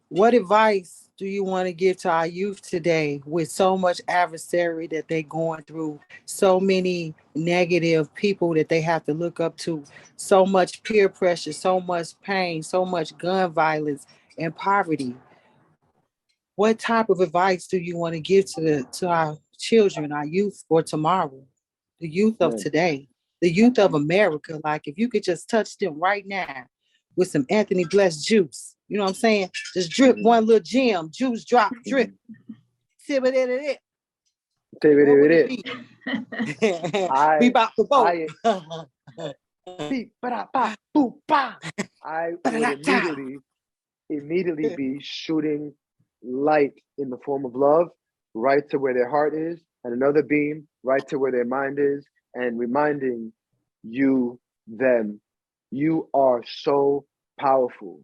What advice do you want to give to our youth today with so much adversary that they're going through, so many negative people that they have to look up to, so much peer pressure, so much pain, so much gun violence and poverty? What type of advice do you want to give to our children, our youth for tomorrow, the youth of today, the youth of America? Like, if you could just touch them right now with some Anthony Bless juice, you know what I'm saying? Just drip one little gem, juice drop, drip. Sip it, it. What would it be? We about to vote. I would immediately be shooting light in the form of love right to where their heart is, and another beam right to where their mind is, and reminding them, you are so powerful.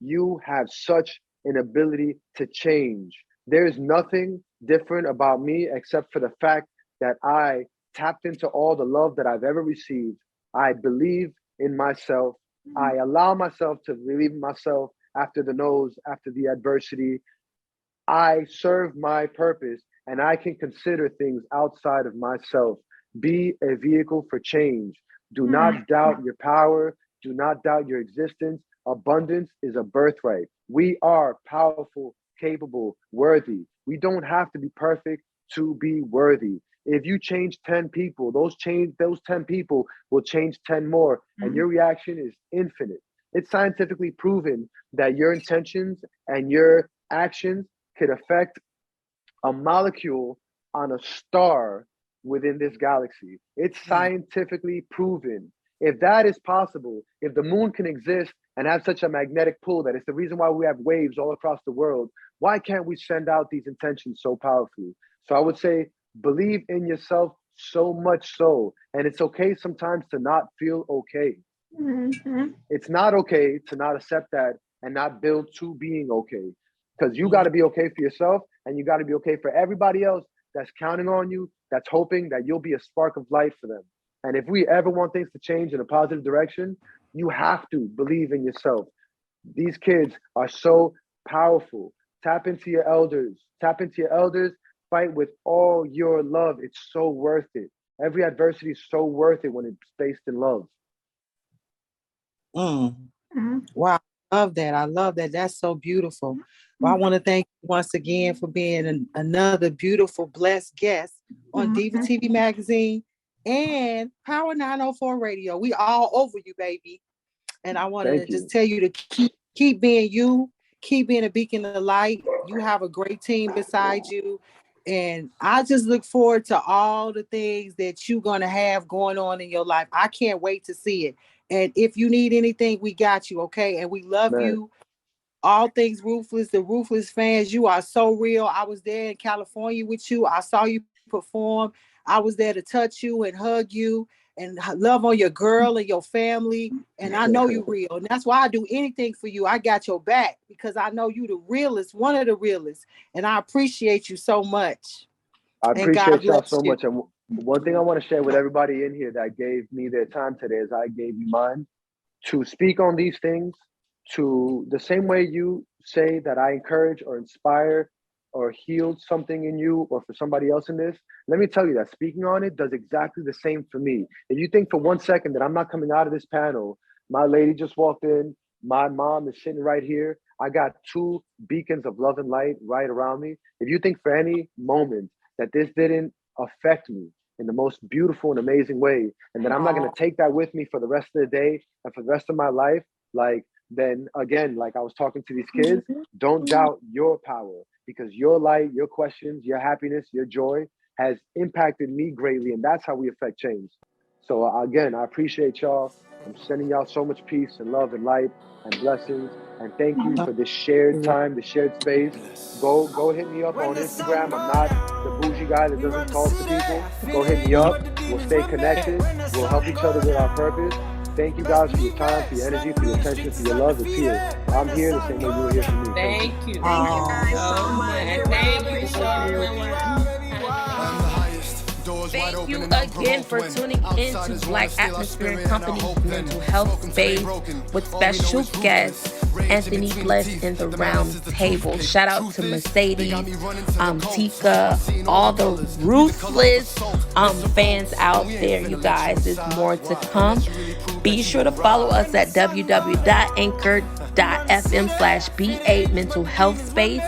You have such an ability to change. There's nothing different about me except for the fact that I tapped into all the love that I've ever received. I believe in myself. I allow myself to believe in myself after the no's, after the adversity. I serve my purpose, and I can consider things outside of myself. Be a vehicle for change. Do not doubt your power. Do not doubt your existence. Abundance is a birthright. We are powerful, capable, worthy. We don't have to be perfect to be worthy. If you change 10 people, those 10 people will change 10 more, and your reaction is infinite. It's scientifically proven that your intentions and your actions could affect a molecule on a star within this galaxy. It's scientifically proven. If that is possible, if the moon can exist and have such a magnetic pull that it's the reason why we have waves all across the world, why can't we send out these intentions so powerfully? So I would say, believe in yourself so much so, and it's okay sometimes to not feel okay. It's not okay to not accept that and not build to being okay, because you got to be okay for yourself, and you got to be okay for everybody else that's counting on you, that's hoping that you'll be a spark of light for them. And if we ever want things to change in a positive direction, you have to believe in yourself. These kids are so powerful. Tap into your elders. Fight with all your love. It's so worth it. Every adversity is so worth it when it's based in love. Wow, I love that. I love that. That's so beautiful. Well, I want to thank you once again for being another beautiful, blessed guest on Diva TV Magazine and Power 904 Radio. We all over you, baby. And I want to just tell you to keep being you, keep being a beacon of light. You have a great team beside you. And I just look forward to all the things that you're going to have going on in your life. I can't wait to see it. And if you need anything, we got you, okay? And we love you. All things Ruthless, the Ruthless fans, you are so real. I was there in California with you. I saw you perform. I was there to touch you and hug you and love on your girl and your family. And I know you're real. And that's why I do anything for you. I got your back because I know you the realest, one of the realest. And I appreciate you so much. I appreciate y'all so much. And one thing I want to share with everybody in here that gave me their time today is I gave you mine to speak on these things, to the same way you say that I encourage or inspire or healed something in you or for somebody else in this. Let me tell you that speaking on it does exactly the same for me. If you think for 1 second that I'm not coming out of this panel, my lady just walked in, my mom is sitting right here. I got 2 beacons of love and light right around me. If you think for any moment that this didn't affect me in the most beautiful and amazing way, and that I'm not going to take that with me for the rest of the day and for the rest of my life, then again, like I was talking to these kids, don't doubt your power, because your light, your questions, your happiness, your joy has impacted me greatly, and that's how we affect change. So again, I appreciate y'all. I'm sending y'all so much peace and love and light and blessings, and thank you for this shared time, this shared space. Go hit me up on Instagram. I'm not the bougie guy that doesn't talk to people. Go hit me up. We'll stay connected. We'll help each other with our purpose. Thank you guys for your time, for your energy, for your attention, for your love. It's here. I'm here the same way you're here for me. Thank you. Thank you guys so much. Thank you so much. Thank you again for tuning in to Black Atmosphere and Company's Mental Health Space with special guest Anthony Bless in the round table. Shout out to Mercedes, Tika, all the ruthless fans out there, you guys. There's more to come. Be sure to follow us at www.anchor.fm/BA Mental Health Space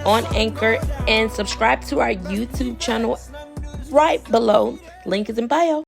on Anchor, and subscribe to our YouTube channel right below. Link is in bio.